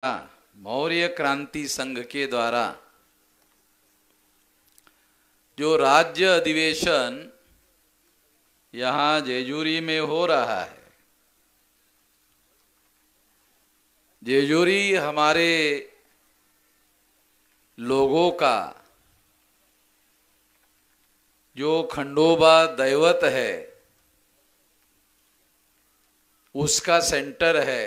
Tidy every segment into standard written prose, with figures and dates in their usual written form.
मौर्य क्रांति संघ के द्वारा जो राज्य अधिवेशन यहाँ जेजूरी में हो रहा है, जेजूरी हमारे लोगों का जो खंडोबा दैवत है उसका सेंटर है।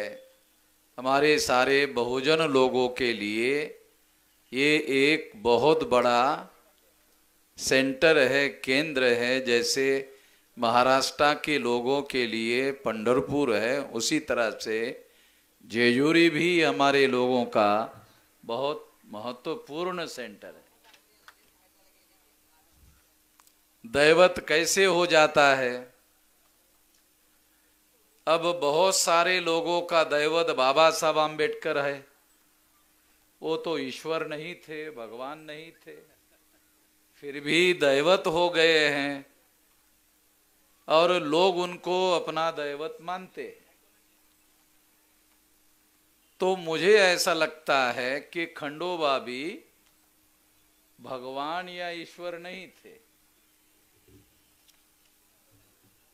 हमारे सारे बहुजन लोगों के लिए ये एक बहुत बड़ा सेंटर है, केंद्र है। जैसे महाराष्ट्र के लोगों के लिए पंढरपुर है, उसी तरह से जेजूरी भी हमारे लोगों का बहुत महत्वपूर्ण सेंटर है। दैवत कैसे हो जाता है? अब बहुत सारे लोगों का दैवत बाबा साहब आम्बेडकर है। वो तो ईश्वर नहीं थे, भगवान नहीं थे, फिर भी दैवत हो गए हैं और लोग उनको अपना दैवत मानते हैं। तो मुझे ऐसा लगता है कि खंडोबा भी भगवान या ईश्वर नहीं थे,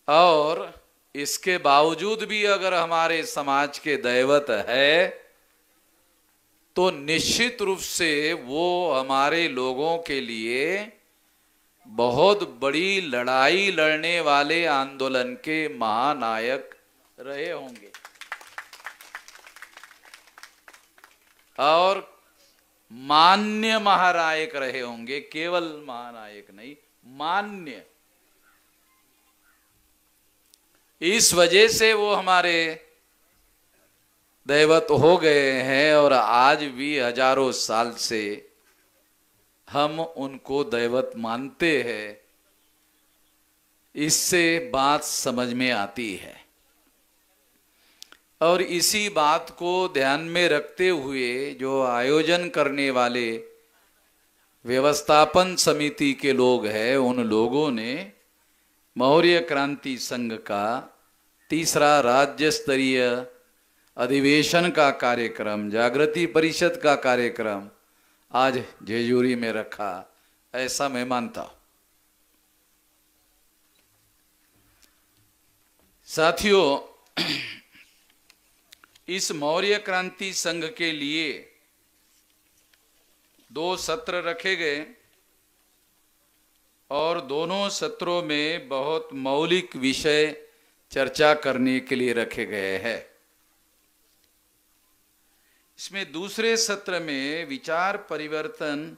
और इसके बावजूद भी अगर हमारे समाज के दैवत है तो निश्चित रूप से वो हमारे लोगों के लिए बहुत बड़ी लड़ाई लड़ने वाले आंदोलन के महानायक रहे होंगे और मान्य महानायक रहे होंगे। केवल महानायक नहीं, मान्य। इस वजह से वो हमारे दैवत हो गए हैं और आज भी हजारों साल से हम उनको दैवत मानते हैं। इससे बात समझ में आती है और इसी बात को ध्यान में रखते हुए जो आयोजन करने वाले व्यवस्थापन समिति के लोग हैं, उन लोगों ने मौर्य क्रांति संघ का तीसरा राज्य स्तरीय अधिवेशन का कार्यक्रम, जागृति परिषद का कार्यक्रम आज जेजूरी में रखा, ऐसा मैं मानता हूं। साथियों, इस मौर्य क्रांति संघ के लिए 2 सत्र रखे गए और दोनों सत्रों में बहुत मौलिक विषय चर्चा करने के लिए रखे गए हैं। इसमें दूसरे सत्र में विचार परिवर्तन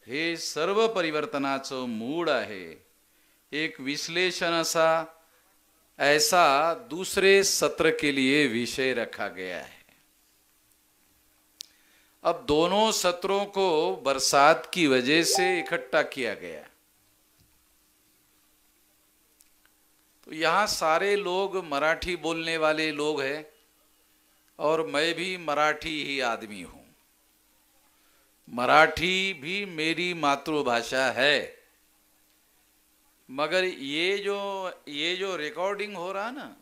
हे सर्व परिवर्तनाचं मूळ आहे, एक विश्लेषण ऐसा दूसरे सत्र के लिए विषय रखा गया है। अब दोनों सत्रों को बरसात की वजह से इकट्ठा किया गया। तो यहाँ सारे लोग मराठी बोलने वाले लोग हैं और मैं भी मराठी ही आदमी हूँ। मराठी भी मेरी मातृभाषा है, मगर ये जो रिकॉर्डिंग हो रहा ना,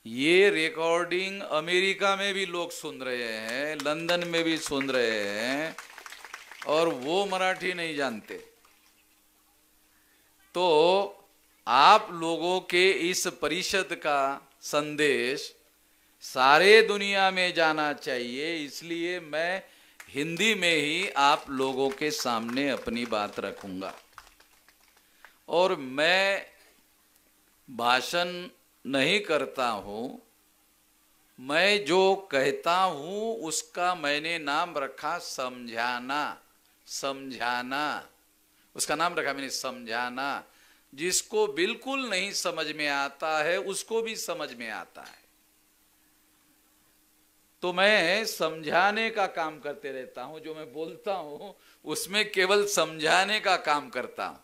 ये रिकॉर्डिंग अमेरिका में भी लोग सुन रहे हैं, लंदन में भी सुन रहे हैं और वो मराठी नहीं जानते। तो आप लोगों के इस परिषद का संदेश सारे दुनिया में जाना चाहिए, इसलिए मैं हिंदी में ही आप लोगों के सामने अपनी बात रखूंगा। और मैं भाषण नहीं करता हूं, मैं जो कहता हूं उसका मैंने नाम रखा समझाना। समझाना उसका नाम रखा मैंने, समझाना। जिसको बिल्कुल नहीं समझ में आता है उसको भी समझ में आता है। तो मैं समझाने का काम करते रहता हूं, जो मैं बोलता हूं उसमें केवल समझाने का काम करता हूं।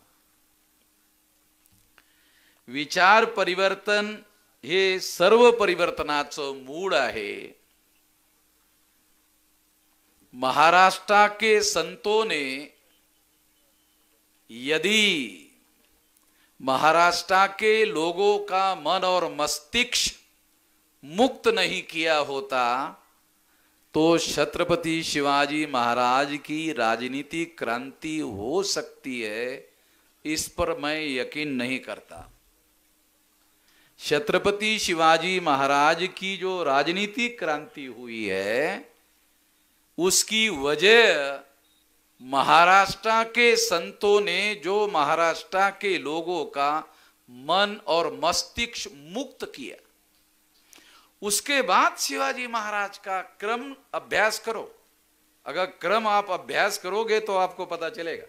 विचार परिवर्तन हे सर्व परिवर्तनाचं मूळ आहे। महाराष्ट्र के संतों ने यदि महाराष्ट्र के लोगों का मन और मस्तिष्क मुक्त नहीं किया होता तो छत्रपति शिवाजी महाराज की राजनीतिक क्रांति हो सकती है, इस पर मैं यकीन नहीं करता। छत्रपति शिवाजी महाराज की जो राजनीतिक क्रांति हुई है, उसकी वजह महाराष्ट्र के संतों ने जो महाराष्ट्र के लोगों का मन और मस्तिष्क मुक्त किया, उसके बाद शिवाजी महाराज का क्रम अभ्यास करो। अगर क्रम आप अभ्यास करोगे तो आपको पता चलेगा।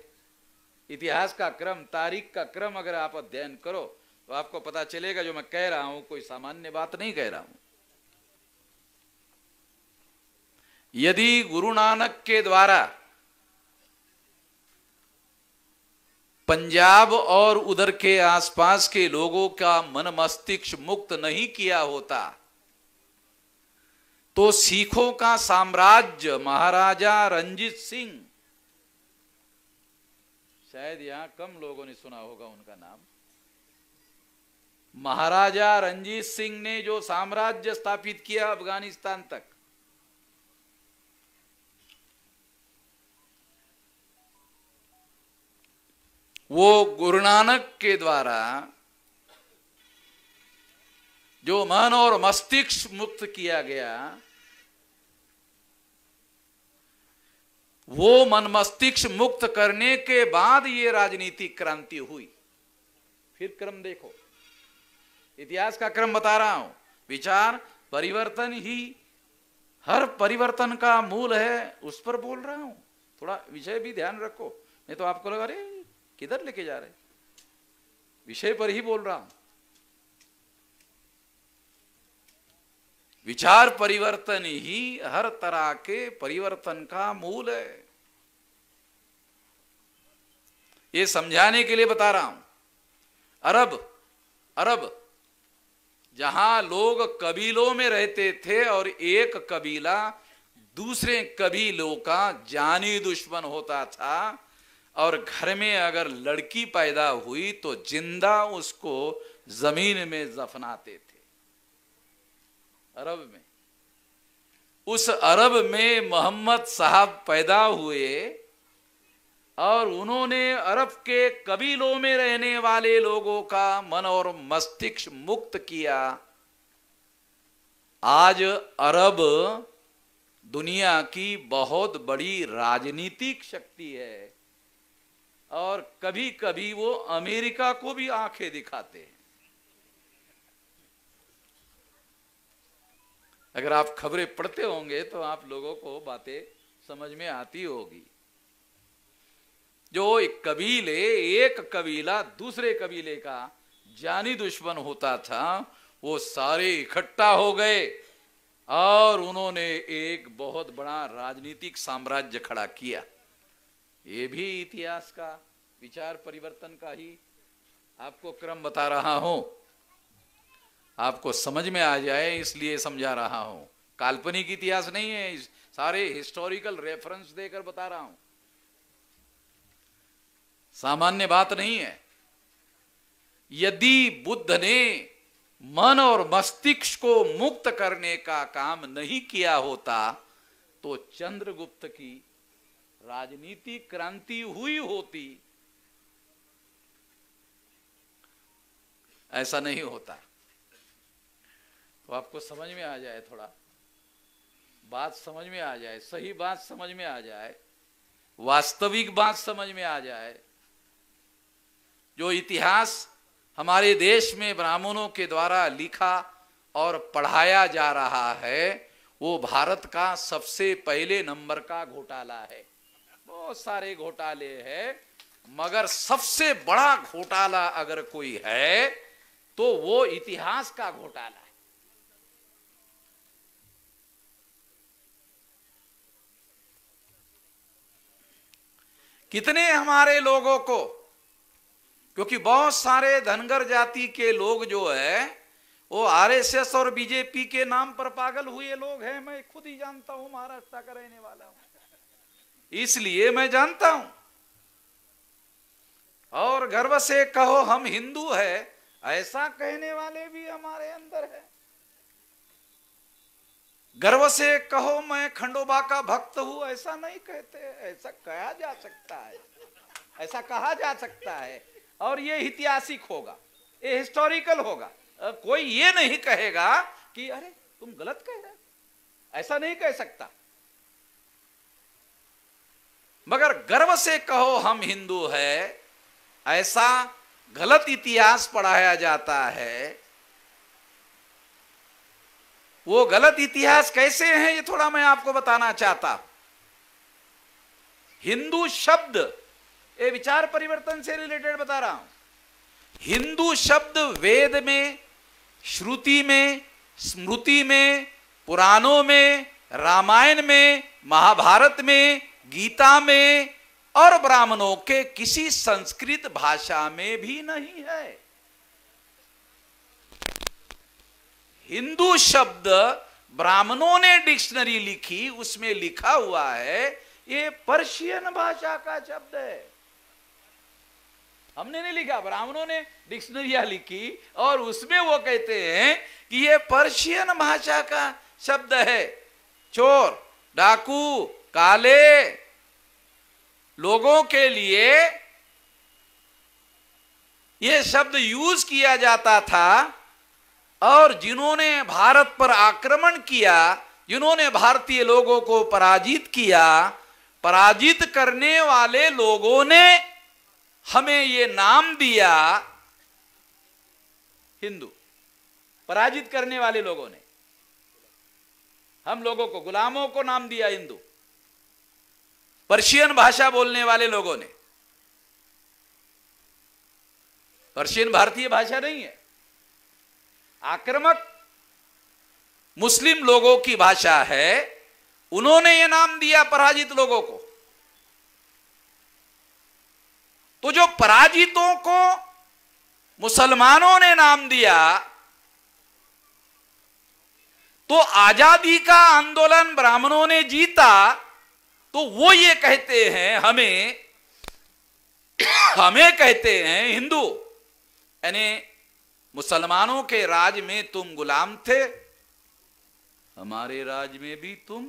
इतिहास का क्रम, तारीख का क्रम अगर आप अध्ययन करो तो आपको पता चलेगा जो मैं कह रहा हूं कोई सामान्य बात नहीं कह रहा हूं। यदि गुरु नानक के द्वारा पंजाब और उधर के आसपास के लोगों का मन मस्तिष्क मुक्त नहीं किया होता, तो सिखों का साम्राज्य महाराजा रंजीत सिंह, शायद यहां कम लोगों ने सुना होगा उनका नाम, महाराजा रंजीत सिंह ने जो साम्राज्य स्थापित किया अफगानिस्तान तक, वो गुरु नानक के द्वारा जो मन और मस्तिष्क मुक्त किया गया, वो मन मस्तिष्क मुक्त करने के बाद ये राजनीतिक क्रांति हुई। फिर क्रम देखो, इतिहास का क्रम बता रहा हूं। विचार परिवर्तन ही हर परिवर्तन का मूल है, उस पर बोल रहा हूं। थोड़ा विषय भी ध्यान रखो, नहीं तो आपको लगा अरे किधर लेके जा रहे, विषय पर ही बोल रहा हूं। विचार परिवर्तन ही हर तरह के परिवर्तन का मूल है, ये समझाने के लिए बता रहा हूं। अरब जहां लोग कबीलों में रहते थे और एक कबीला दूसरे कबीलों का जानी दुश्मन होता था, और घर में अगर लड़की पैदा हुई तो जिंदा उसको जमीन में दफनाते थे। अरब में, उस अरब में मोहम्मद साहब पैदा हुए और उन्होंने अरब के कबीलों में रहने वाले लोगों का मन और मस्तिष्क मुक्त किया। आज अरब दुनिया की बहुत बड़ी राजनीतिक शक्ति है, और कभी कभी वो अमेरिका को भी आंखें दिखाते हैं। अगर आप खबरें पढ़ते होंगे तो आप लोगों को बातें समझ में आती होगी। जो एक कबीला दूसरे कबीले का जानी दुश्मन होता था, वो सारे इकट्ठा हो गए और उन्होंने एक बहुत बड़ा राजनीतिक साम्राज्य खड़ा किया। ये भी इतिहास का विचार परिवर्तन का ही आपको क्रम बता रहा हूं, आपको समझ में आ जाए इसलिए समझा रहा हूं। काल्पनिक इतिहास नहीं है, सारे हिस्टोरिकल रेफरेंस देकर बता रहा हूं, सामान्य बात नहीं है। यदि बुद्ध ने मन और मस्तिष्क को मुक्त करने का काम नहीं किया होता तो चंद्रगुप्त की राजनीतिक क्रांति हुई होती, ऐसा नहीं होता। तो आपको समझ में आ जाए, थोड़ा बात समझ में आ जाए, सही बात समझ में आ जाए, वास्तविक बात समझ में आ जाए। जो इतिहास हमारे देश में ब्राह्मणों के द्वारा लिखा और पढ़ाया जा रहा है, वो भारत का सबसे पहले नंबर का घोटाला है। बहुत सारे घोटाले हैं, मगर सबसे बड़ा घोटाला अगर कोई है तो वो इतिहास का घोटाला है। कितने हमारे लोगों को, क्योंकि बहुत सारे धनगर जाति के लोग जो है वो आरएसएस और बीजेपी के नाम पर पागल हुए लोग हैं। मैं खुद ही जानता हूं, महाराष्ट्र का रहने वाला हूं, इसलिए मैं जानता हूं। और गर्व से कहो हम हिंदू है, ऐसा कहने वाले भी हमारे अंदर है। गर्व से कहो मैं खंडोबा का भक्त हूं, ऐसा नहीं कहते। ऐसा कहा जा सकता है, ऐसा कहा जा सकता है, और ये ऐतिहासिक होगा, ये हिस्टोरिकल होगा। कोई ये नहीं कहेगा कि अरे तुम गलत कह रहे, ऐसा नहीं कह सकता। मगर गर्व से कहो हम हिंदू है, ऐसा गलत इतिहास पढ़ाया जाता है। वो गलत इतिहास कैसे है, ये थोड़ा मैं आपको बताना चाहता हूं। हिंदू शब्द, ये विचार परिवर्तन से रिलेटेड बता रहा हूं। हिंदू शब्द वेद में, श्रुति में, स्मृति में, पुराणों में, रामायण में, महाभारत में, गीता में और ब्राह्मणों के किसी संस्कृत भाषा में भी नहीं है। हिंदू शब्द ब्राह्मणों ने डिक्शनरी लिखी, उसमें लिखा हुआ है ये पर्शियन भाषा का शब्द है। हमने नहीं लिखा, ब्राह्मणों ने डिक्शनरियां लिखी और उसमें वो कहते हैं कि ये पर्शियन भाषा का शब्द है। चोर, डाकू, काले लोगों के लिए ये शब्द यूज किया जाता था, और जिन्होंने भारत पर आक्रमण किया, जिन्होंने भारतीय लोगों को पराजित किया, पराजित करने वाले लोगों ने हमें ये नाम दिया हिंदू। पराजित करने वाले लोगों ने हम लोगों को, गुलामों को नाम दिया हिंदू। पर्शियन भाषा बोलने वाले लोगों ने, पर्शियन भारतीय भाषा नहीं है, आक्रामक मुस्लिम लोगों की भाषा है, उन्होंने यह नाम दिया पराजित लोगों को। तो जो पराजितों को मुसलमानों ने नाम दिया, तो आजादी का आंदोलन ब्राह्मणों ने जीता, तो वो ये कहते हैं हमें कहते हैं हिंदू। यानी मुसलमानों के राज में तुम गुलाम थे, हमारे राज में भी तुम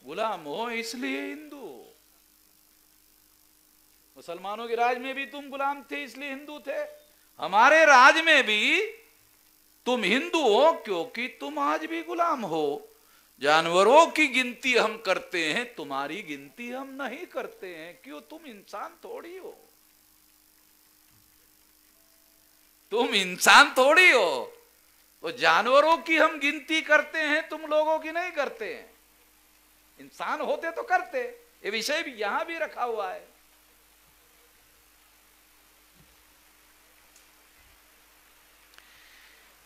गुलाम हो, इसलिए हिंदू। मुसलमानों के राज में भी तुम गुलाम थे, इसलिए हिंदू थे। हमारे राज में भी तुम हिंदू हो, क्योंकि तुम आज भी गुलाम हो। जानवरों की गिनती हम करते हैं, तुम्हारी गिनती हम नहीं करते हैं। क्यों? तुम इंसान थोड़ी हो, तुम इंसान थोड़ी हो। तो जानवरों की हम गिनती करते हैं, तुम लोगों की नहीं करते हैं। इंसान होते तो करते। ये विषय भी यहां भी रखा हुआ है।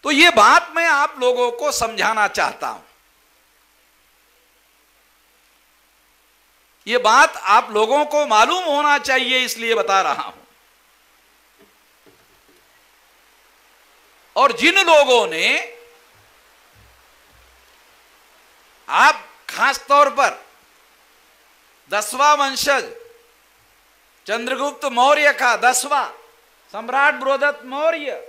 तो ये बात मैं आप लोगों को समझाना चाहता हूं। ये बात आप लोगों को मालूम होना चाहिए, इसलिए बता रहा हूं। और जिन लोगों ने, आप खास तौर पर 10वां वंशज चंद्रगुप्त मौर्य का 10वां सम्राट बृहदत्त मौर्य,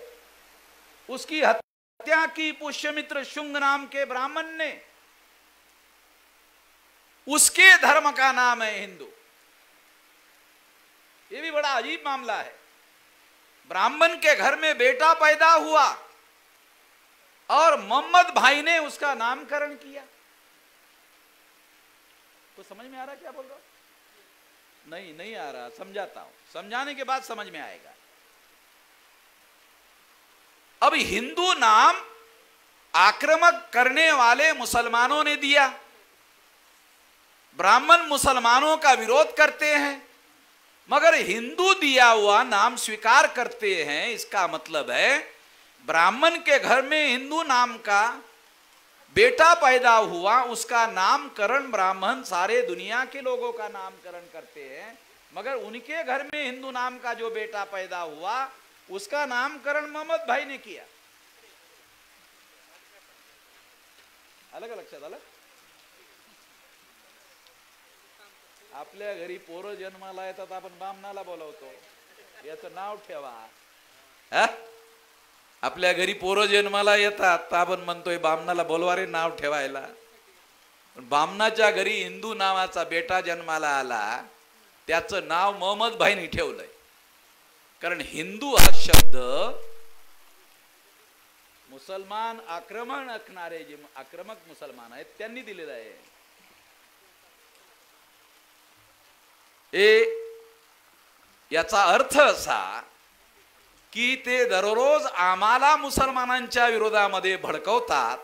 उसकी हत्या की पुष्यमित्र शुंग नाम के ब्राह्मण ने, उसके धर्म का नाम है हिंदू। यह भी बड़ा अजीब मामला है। ब्राह्मण के घर में बेटा पैदा हुआ और मोहम्मद भाई ने उसका नामकरण किया। तो समझ में आ रहा क्या बोल रहा हूं? नहीं आ रहा, समझाता हूं, समझाने के बाद समझ में आएगा। अब हिंदू नाम आक्रामक करने वाले मुसलमानों ने दिया। ब्राह्मण मुसलमानों का विरोध करते हैं, मगर हिंदू दिया हुआ नाम स्वीकार करते हैं। इसका मतलब है ब्राह्मण के घर में हिंदू नाम का बेटा पैदा हुआ, उसका नामकरण ब्राह्मण सारे दुनिया के लोगों का नामकरण करते हैं, मगर उनके घर में हिंदू नाम का जो बेटा पैदा हुआ, उसका नामकरण मोहम्मद भाई ने किया। अलग लक्षात आलं? आपल्या घरी पोरं जन्माला येतात, आपण बामणाला बोलवतो, याचं नाव ठेवा। आपल्या घरी पोरं जन्माला येतात तर आपण म्हणतोय बामणाला बोलवा रे नाव ठेवायला. बामणाच्या घरी हिंदू नावाचा बेटा जन्माला आला, त्याचं नाव मोहम्मद भाईनी ठेवलंय. कारण हिंदू हा शब्द मुसलमान आक्रमण असणारे जे आक्रमक मुसलमान आहेत त्यांनी दिलेला आहे. याचा अर्थ असा की ते दररोज आम्हाला मुसलमानांच्या विरोधामध्ये भडकवतात,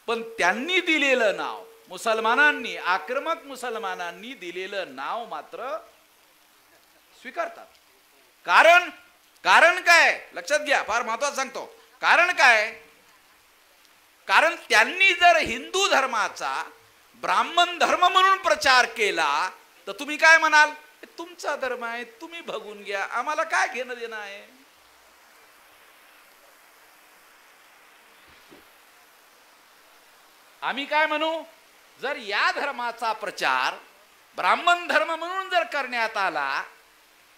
पण त्यांनी दिलेलं नाव, मुसलमानांनी, आक्रमक मुसलमानांनी दिलेलं नाव मात्र स्वीकारतात. कारण काय लक्षात घ्या, फार महत्वाचं सांगतो. कारण काय? कारण त्यांनी जर हिंदू धर्माचा ब्राह्मण धर्म म्हणून प्रचार केला तर तुम्ही काय म्हणाल? तुमचा धर्म आहे, तुम्ही बघून घ्या, आम्हाला काय घेणं देणं आहे. आम्ही काय म्हणू? जर या धर्माचा प्रचार ब्राह्मण धर्म म्हणून जर करण्यात आला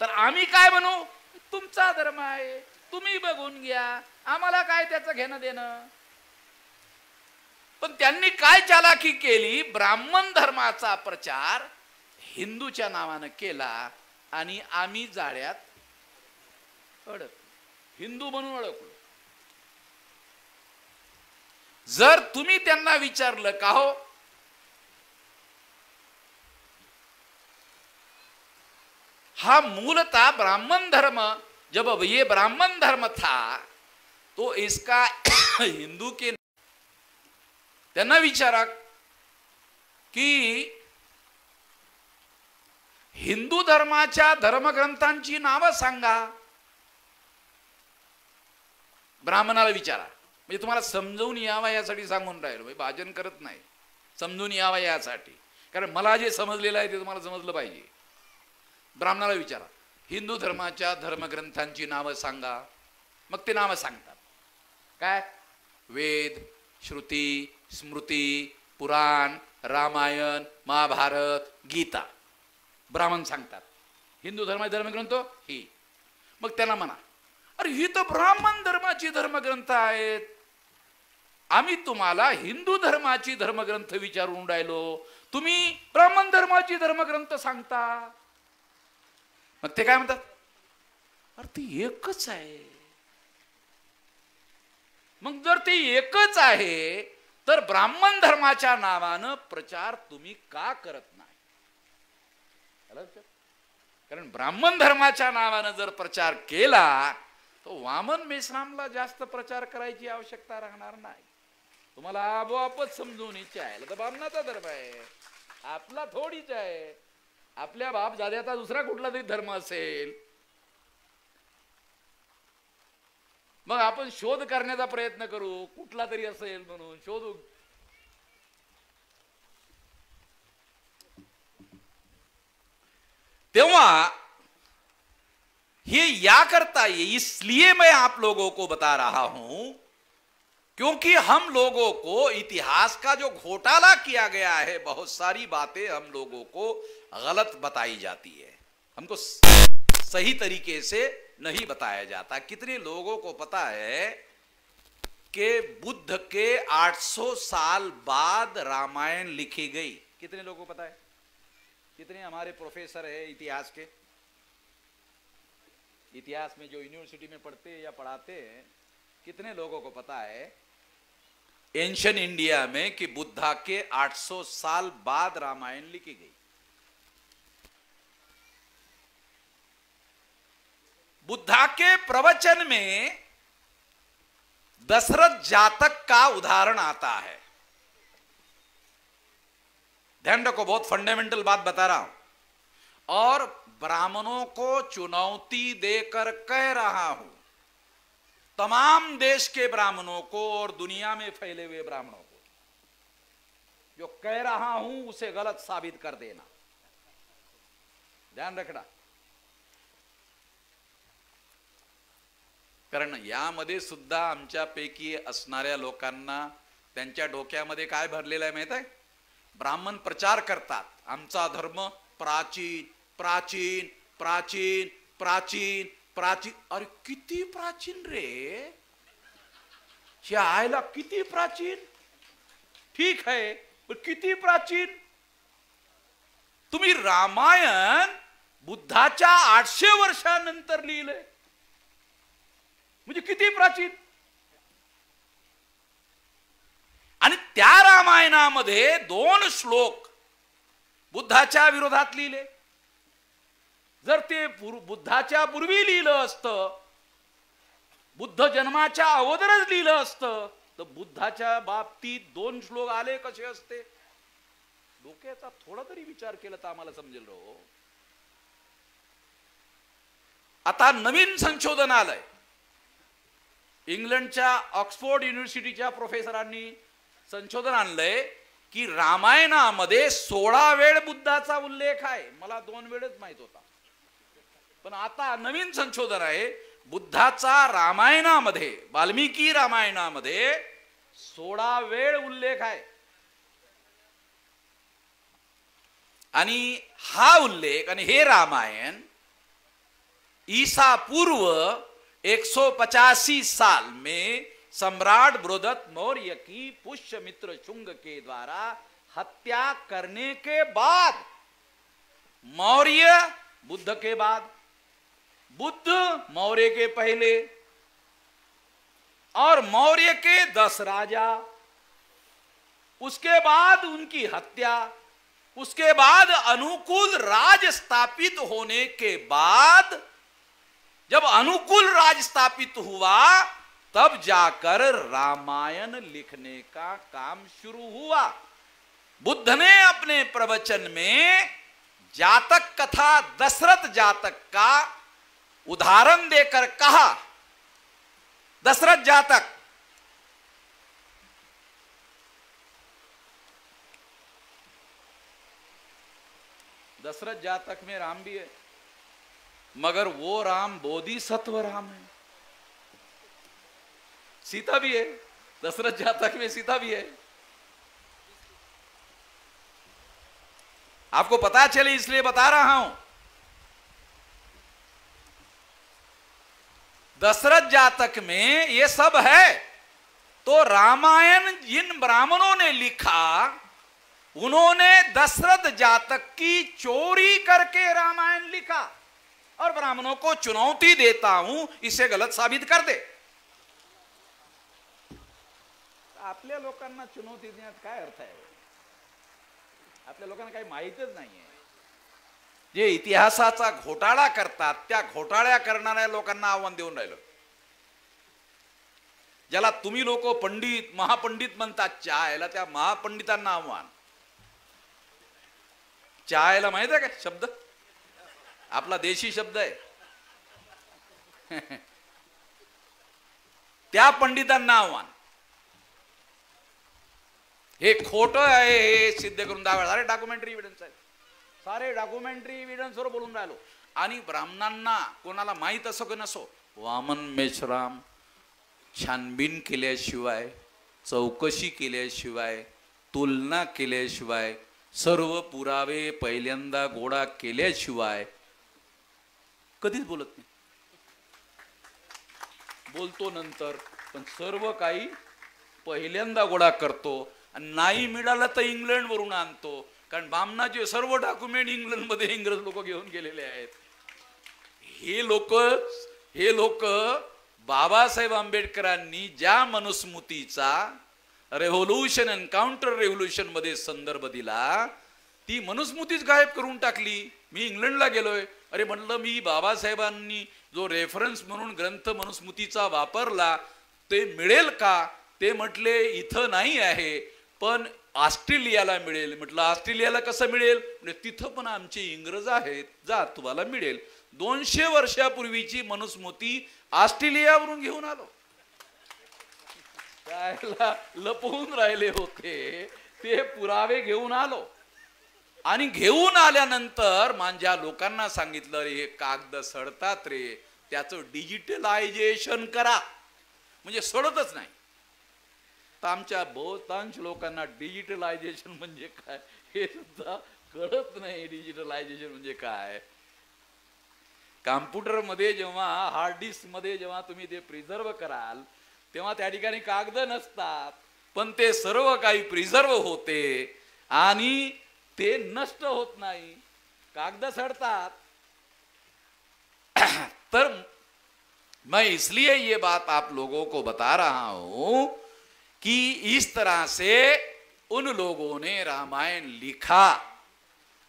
तर आम्ही काय म्हणू? तुमचा धर्म आहे, तुम्ही बघून घ्या, आम्हाला काय त्याचं घेणं देणं. पण त्यांनी काय चालाकी केली? ब्राह्मण धर्माचा प्रचार हिंदूच्या नावानं केला आणि आम्ही जाळ्यात अडकलो, हिंदू म्हणून ओळखलो. जर तुम्ही त्यांना विचारलं का हो हा मूलतः ब्राह्मण धर्म, जब ये ब्राह्मण धर्म था तो इसका हिंदू के, त्यांना विचारा की हिंदू धर्माच्या धर्मग्रंथांची नावं सांगा. ब्राह्मणाला विचारा, म्हणजे तुम्हाला समजून यावा यासाठी सांगून राहिलो, भाजन करत नाही, समजून यावा यासाठी. कारण मला जे समजलेलं आहे ते तुम्हाला समजलं पाहिजे. ब्राह्मणाला विचारा, हिंदू धर्माच्या धर्मग्रंथांची नावं सांगा. मग ते नावं सांगतात. काय? वेद, श्रुती, स्मृती, पुराण, रामायण, महाभारत, गीता. ब्राह्मण सांगतात हिंदू धर्माचे धर्मग्रंथ ही. मग त्यांना म्हणा, अरे ही तर ब्राह्मण धर्माची धर्मग्रंथ आहेत, आम्ही तुम्हाला हिंदू धर्माची धर्मग्रंथ विचारून राहिलो, तुम्ही ब्राह्मण धर्माची धर्मग्रंथ सांगता. मग ते काय म्हणतात? अरे ती एकच आहे. मग जर ते एकच आहे तर ब्राह्मण धर्माच्या नावानं प्रचार तुम्ही का करत नाही? कारण ब्राह्मण धर्माच्या नावानं जर प्रचार केला तो वामन मेश्रामला जास्त प्रचार करायची आवश्यकता राहणार नाही. तुम्हाला आपोआपच समजून इच्छा आहे तर ब्राह्मणाचा धर्म आहे, आपला थोडीच आहे. आपल्या बाप दाद्याचा दुसरा कुठला तरी धर्म असेल, मग आपण शोध करण्याचा प्रयत्न करू, कुठला तरी असेल म्हणून शोधू. तेव्हा ये या करता ये इसलिए मैं आप लोगों को बता रहा हूं क्योंकि हम लोगों को इतिहास का जो घोटाला किया गया है, बहुत सारी बातें हम लोगों को गलत बताई जाती है, हमको सही तरीके से नहीं बताया जाता. कितने लोगों को पता है कि बुद्ध के 800 साल बाद रामायण लिखी गई? कितने लोगों को पता है? कितने हमारे प्रोफेसर है इतिहास के, इतिहास में जो यूनिवर्सिटी में पढ़ते हैं या पढ़ाते हैं, कितने लोगों को पता है एंशियंट इंडिया में कि बुद्धा के 800 साल बाद रामायण लिखी गई? बुद्धा के प्रवचन में दशरथ जातक का उदाहरण आता है. ध्यान रखो, बहुत फंडामेंटल बात बता रहा हूं. और ब्राह्मणों को चुनौती देकर कह रहा हूं, तमाम देश के ब्राह्मणों को और दुनिया में फैले हुए ब्राह्मणों को, जो कह रहा हूं उसे गलत साबित कर देना. ध्यान रखना. कारण यामध्ये सुद्धा आमच्यापैकी असणाऱ्या लोकांना त्यांच्या डोक्यामध्ये काय भरलेलं आहे माहित आहे? ब्राह्मण प्रचार करतात आमचा धर्म प्राचीन प्राचीन प्राचीन प्राचीन प्राचीन, अरे किती प्राचीन रे, च्या आयला किती प्राचीन. ठीक आहे, पण किती प्राचीन. तुम्ही रामायण बुद्धाच्या 800 वर्षानंतर लिहिलंय, म्हणजे किती प्राचीन. आणि त्या रामायणामध्ये 2 श्लोक बुद्धाच्या विरोधात लिहिले. जर ते बुद्धाच्या पूर्वी लिहिलं असतं, बुद्ध जन्माच्या अगोदरच लिहिलं असतं, तर बुद्धाच्या बाबतीत 2 श्लोक आले कसे असते. डोक्याचा थोडा तरी विचार केला तर आम्हाला समजेल रो. आता नवीन संशोधन आलंय. इंग्लंडच्या ऑक्सफोर्ड युनिव्हर्सिटीच्या प्रोफेसरांनी संशोधन आणलंय की रामायणामध्ये 16 वेळ बुद्धाचा उल्लेख आहे. मला 2 वेळच माहित होता, पण आता नवीन संशोधन आहे, बुद्धाचा रामायणामध्ये, वाल्मिकी रामायणामध्ये 16 वेळ उल्लेख आहे. आणि हा उल्लेख आणि हे रामायण ईसा पूर्व 185 साल में सम्राट बृहदत्त मौर्य की पुष्यमित्र शुंग के द्वारा हत्या करने के बाद, मौर्य बुद्ध के बाद, बुद्ध मौर्य के पहले, और मौर्य के 10 राजा, उसके बाद उनकी हत्या, उसके बाद अनुकूल राज स्थापित होने के बाद, जब अनुकूल राज स्थापित हुआ तब जाकर रामायण लिखने का काम शुरू हुआ. बुद्ध ने अपने प्रवचन में जातक कथा दशरथ जातक का उदाहरण देकर कहा. दशरथ जातक, दशरथ जातक में राम भी है, मगर वो राम बोधिसत्व राम है. सीता भी है, दशरथ जातक में सीता भी है. आपको पता चले इसलिए बता रहा हूं. दशरथ जातक में ये सब है. तो रामायण जिन ब्राह्मणों ने लिखा, उन्होंने दशरथ जातक की चोरी करके रामायण लिखा. और ब्राह्मणों को चुनौती देता हूं, इसे गलत साबित कर दे. आपल्या लोकांना चुनौती देण्यात काय अर्थ आहे. आपल्या लोकांना काही माहितच नाहीये. जे इतिहासाचा घोटाळा करतात, त्या घोटाळ्या करणाऱ्या लोकांना आव्हान देऊन राहिलं. ज्याला तुम्ही लोक पंडित महापंडित म्हणतात, चायला, त्या महापंडितांना आव्हान. चायला माहित आहे का शब्द, आपला देशी शब्द आहे. त्या पंडितांना आव्हान. हे खोटं आहे हे सिद्ध करून दाखवा. सारे डॉक्युमेंटरी एव्हिडन्स आहे, सारे डॉक्युमेंटरी एव्हिडन्स वर बोलून राहिलो. आणि ब्राह्मणांना कोणाला माहित असो की नसो, वामन मेश्राम छानबीन केल्याशिवाय, चौकशी केल्याशिवाय, तुलना केल्याशिवाय, सर्व पुरावे पहिल्यांदा गोळा केल्याशिवाय कधीच बोलत नाही. बोलतो नंतर, पण सर्व काही पहिल्यांदा गोळा करतो. आणि नाही मिळालं तर इंग्लंड वरून आणतो, कारण बामणाचे सर्व डॉक्युमेंट इंग्लंड मध्ये इंग्रज लोक घेऊन गेलेले आहेत. हे लोक बाबासाहेब आंबेडकरांनी ज्या मनुस्मृतीचा रेव्होल्यूशन अँड काउंटर रेव्होल्यूशन मध्ये संदर्भ दिला, ती मनुस्मृतीच गायब करून टाकली. मी इंग्लंडला गेलोय, अरे म्हटलं मी बाबासाहेबांनी जो रेफरन्स म्हणून ग्रंथ मनुस्मृतीचा वापरला ते मिळेल का. ते म्हटले इथं नाही आहे, पण ऑस्ट्रेलियाला मिळेल. म्हटलं ऑस्ट्रेलियाला कसं मिळेल. म्हणजे तिथं पण आमचे इंग्रज आहेत, जा तुम्हाला मिळेल. 200 वर्षापूर्वीची मनुस्मृती ऑस्ट्रेलियावरून घेऊन आलो. त्याला लपवून राहिले होते ते पुरावे घेऊन आलो. आणि घेऊन आल्यानंतर माझ्या लोकांना सांगितलं, रे हे कागद सडतात रे, त्याचं डिजिटलायझेशन करा. म्हणजे सडतच नाही. तर आमच्या बहुतांश लोकांना डिजिटलायझेशन म्हणजे काय हे सुद्धा कळत नाही. डिजिटलायझेशन म्हणजे काय. कॉम्प्युटर मध्ये जेव्हा हार्ड डिस्क मध्ये जेव्हा तुम्ही ते प्रिझर्व कराल तेव्हा त्या ठिकाणी कागद नसतात, पण ते सर्व काही प्रिझर्व होते आणि ते नष्ट होत नाही, कागद सडतात। तर मैं इसलिए ये बात आप लोगों को बता रहा हूं कि इस तरह से उन लोगों ने रामायण लिखा।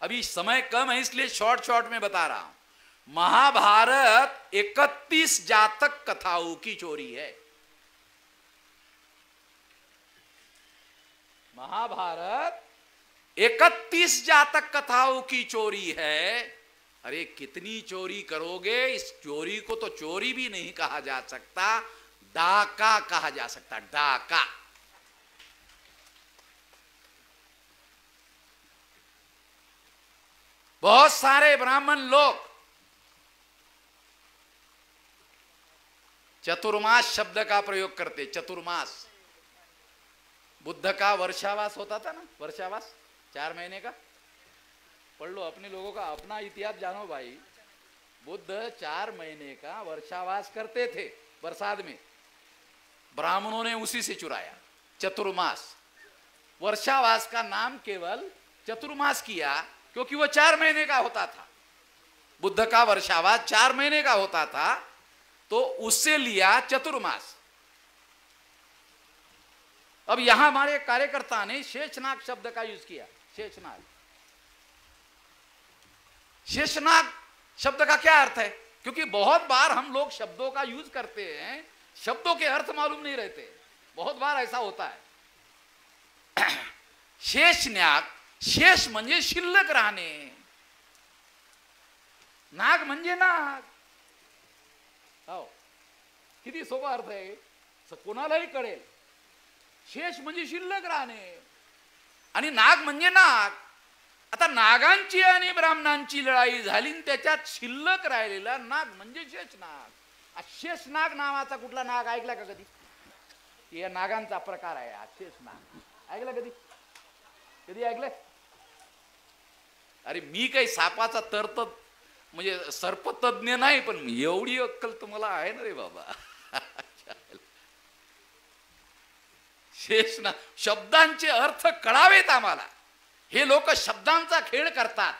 अभी समय कम है इसलिए शॉर्ट शॉर्ट में बता रहा हूं। महाभारत 31 जातक कथाओं की चोरी है। महाभारत 31 जातक कथाओं की चोरी है। अरे कितनी चोरी करोगे, इस चोरी को तो चोरी भी नहीं कहा जा सकता, डाका कहा जा सकता, डाका। बहुत सारे ब्राह्मण लोग चतुर्मास शब्द का प्रयोग करते। चतुर्मास, बुद्ध का वर्षावास होता था ना, वर्षावास 4 महीने का। पढ़ लो, अपने लोगों का अपना इतिहास जानो भाई। बुद्ध 4 महीने का वर्षावास करते थे बरसात में, ब्राह्मणों ने उसी से चुराया। चतुर्मास, वर्षावास का नाम केवल चतुर्मास किया क्योंकि वो 4 महीने का होता था। बुद्ध का वर्षावास 4 महीने का होता था तो उससे लिया चतुर्मास। अब यहां हमारे कार्यकर्ता ने शेषनाग शब्द का यूज किया। शेषनाग, शेषनाग शब्द का क्या अर्थ है? क्योंकि बहुत बार हम लोग शब्दों का यूज करते हैं, शब्दों के अर्थ मालूम नहीं रहते, बहुत बार ऐसा होता है। शेषनाग, शेष म्हणजे शिल्लक राहणे, नाग म्हणजे नाग। हो, किती सोपा अर्थ आहे, कोणालाही कळेल। शेष म्हणजे शिल्लक राहणे आणि नाग म्हणजे नाग। आता नागांची आणि ब्राह्मणांची लढाई झाली, त्याच्यात शिल्लक राहिलेला नाग म्हणजे शेषनाग। शेषनाग नावाचा कुठला नाग ऐकला का कधी? या नागांचा प्रकार आहे हा शेषनाग, ऐकला कधी? कधी ऐकलंय? अरे मी काही सापाचा तर्त म्हणजे सर्पतज्ञ नाही, पण एवढी अक्कल तुम्हाला आहे ना रे बाबा। शेषनाग, शब्दांचे अर्थ कळावेत आम्हाला। हे लोक शब्दांचा खेळ करतात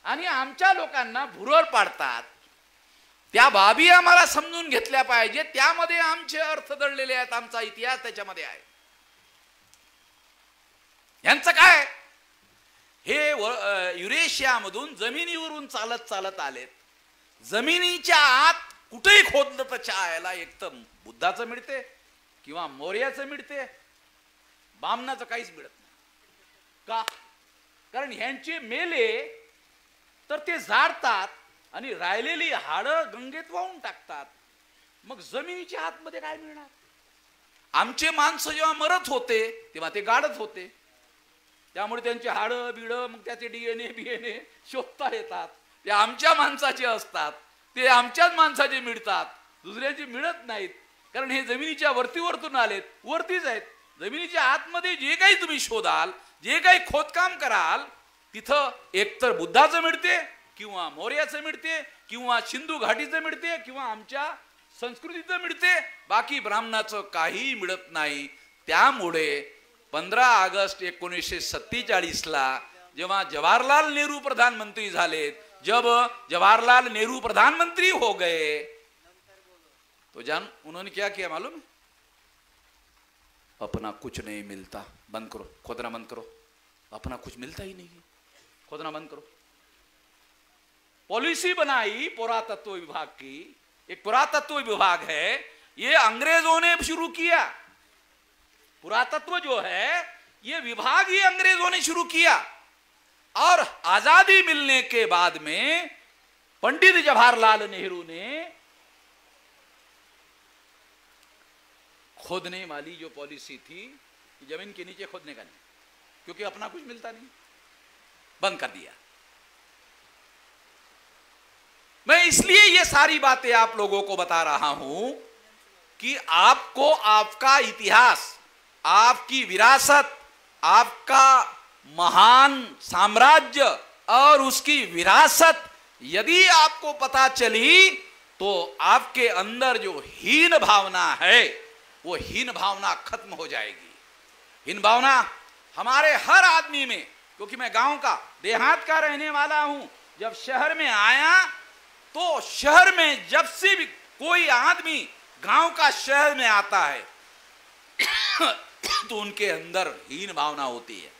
आणि आमच्या लोकांना भुरळ पाडतात। त्या बाबी आम्हाला समजून घेतल्या पाहिजे, त्यामध्ये आमचे अर्थ दडलेले आहेत, आमचा इतिहास त्याच्यामध्ये आहे। यांचं काय, हे युरेशियामधून जमिनीवरून चालत चालत आलेत। जमिनीच्या आत कुठेही खोदलं तर चहायला एक तर बुद्धाचं मिळते किंवा मौर्याचं मिळते, बामणाचं काहीच मिळत नाही। का? कारण ह्यांचे मेले तर ते जाळतात आणि राहिलेली हाडं गंगेत वाहून टाकतात, मग जमिनीच्या आतमध्ये काय मिळणार? आमचे माणसं जेव्हा मरत होते तेव्हा ते गाडत होते, त्यामुळे त्यांचे हाडं बिडं मग त्याचे डीएनए बिएनए शोधता येतात। ते आमच्या माणसाचे असतात, ते आमच्याच माणसाचे मिळतात, दुसऱ्यांचे मिळत नाहीत, कारण हे जमिनीच्या वरतीवरतून आलेत, वरतीच आहेत। जमिनीच्या आतमध्ये जे काही तुम्ही शोधाल, जे काही खोदकाम कराल, तिथं एकतर बुद्धाचं मिळते किंवा मौर्याचं मिळते किंवा सिंधू घाटीचं मिळते किंवा आमच्या संस्कृतीचं मिळते, बाकी ब्राह्मणाचं काहीही मिळत नाही। त्यामुळे 15 ऑगस्ट 1947 ला जेव्हा जवाहरलाल नेहरू प्रधानमंत्री झाले, जब जवाहरलाल नेहरू प्रधानमंत्री हो गए तो उन्होंने क्या किया मालूम है? अपना कुछ नहीं मिलता, बंद करो, खोदना बंद करो, अपना कुछ मिलता ही नहीं है, खोदना बंद करो। पॉलिसी बनाई पुरातत्व विभाग की, एक पुरातत्व विभाग है, ये अंग्रेजों ने शुरू किया। पुरातत्व जो है ये विभाग ही अंग्रेजों ने शुरू किया, और आजादी मिलने के बाद में पंडित जवाहरलाल नेहरू ने खोदने वाली जो पॉलिसी थी, जमीन के नीचे खोदने का नहीं, क्योंकि अपना कुछ मिलता नहीं, बंद कर दिया। मैं इसलिए ये सारी बातें आप लोगों को बता रहा हूं कि आपको आपका इतिहास, आपकी विरासत, आपका महान साम्राज्य और उसकी विरासत यदि आपको पता चली तो आपके अंदर जो हीन भावना है वो हीन भावना खत्म हो जाएगी। हीन भावना हमारे हर आदमी में, क्योंकि मैं गांव का देहात का रहने वाला हूं, जब शहर में आया तो शहर में जब से भी कोई आदमी गांव का शहर में आता है तो उनके अंदर हीन भावना होती है।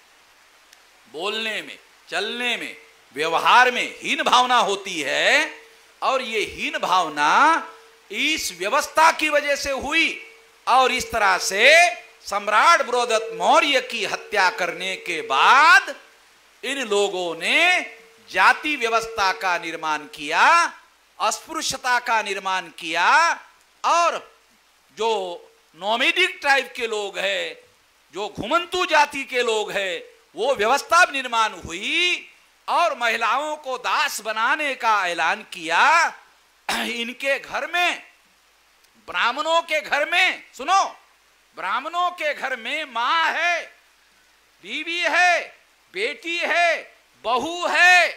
बोलने में, चलने में, व्यवहार में हीन भावना होती है। और ये हीन भावना इस व्यवस्था की वजह से हुई। और इस तरह से सम्राट बृहदत्त मौर्य की हत्या करने के बाद इन लोगों ने जाति व्यवस्था का निर्माण किया, अस्पृश्यता का निर्माण किया। और जो नोमैडिक टाइप के लोग हैं, जो घुमंतु जाति के लोग हैं, वो व्यवस्था निर्माण हुई और महिलाओं को दास बनाने का ऐलान किया। इनके घर में, ब्राह्मणों के घर में, सुनो, ब्राह्मणों के घर में मां है, बीवी है, बेटी है, बहू है।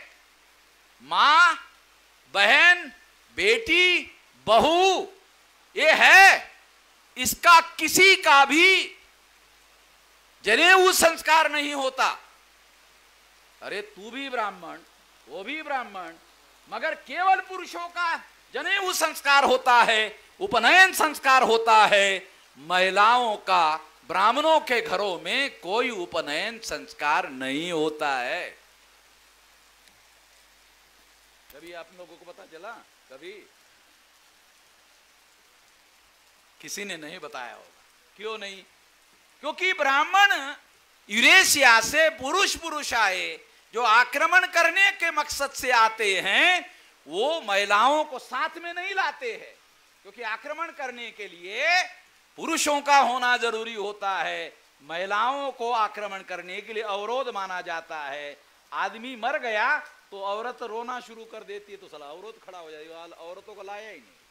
मां, बहन, बेटी, बहू ये है। इसका किसी का भी जनेऊ संस्कार नहीं होता। अरे तू भी ब्राह्मण, वो भी ब्राह्मण, मगर केवल पुरुषों का जनेऊ संस्कार होता है, उपनयन संस्कार होता है। महिलाओं का ब्राह्मणों के घरों में कोई उपनयन संस्कार नहीं होता है। कभी आप लोगों को पता चला? कभी किसी ने नहीं बताया होगा। क्यों नहीं? क्योंकि ब्राह्मण यूरेशिया से पुरुष आए जो आक्रमण करने के मकसद से आते हैं, वो महिलाओं को साथ में नहीं लाते हैं। क्योंकि आक्रमण करने के लिए पुरुषों का होना जरूरी होता है, महिलाओं को आक्रमण करने के लिए अवरोध माना जाता है। आदमी मर गया तो औरत रोना शुरू कर देती है, तो साला औरत खड़ा हो जाएगा, औरतों को लाया ही नहीं।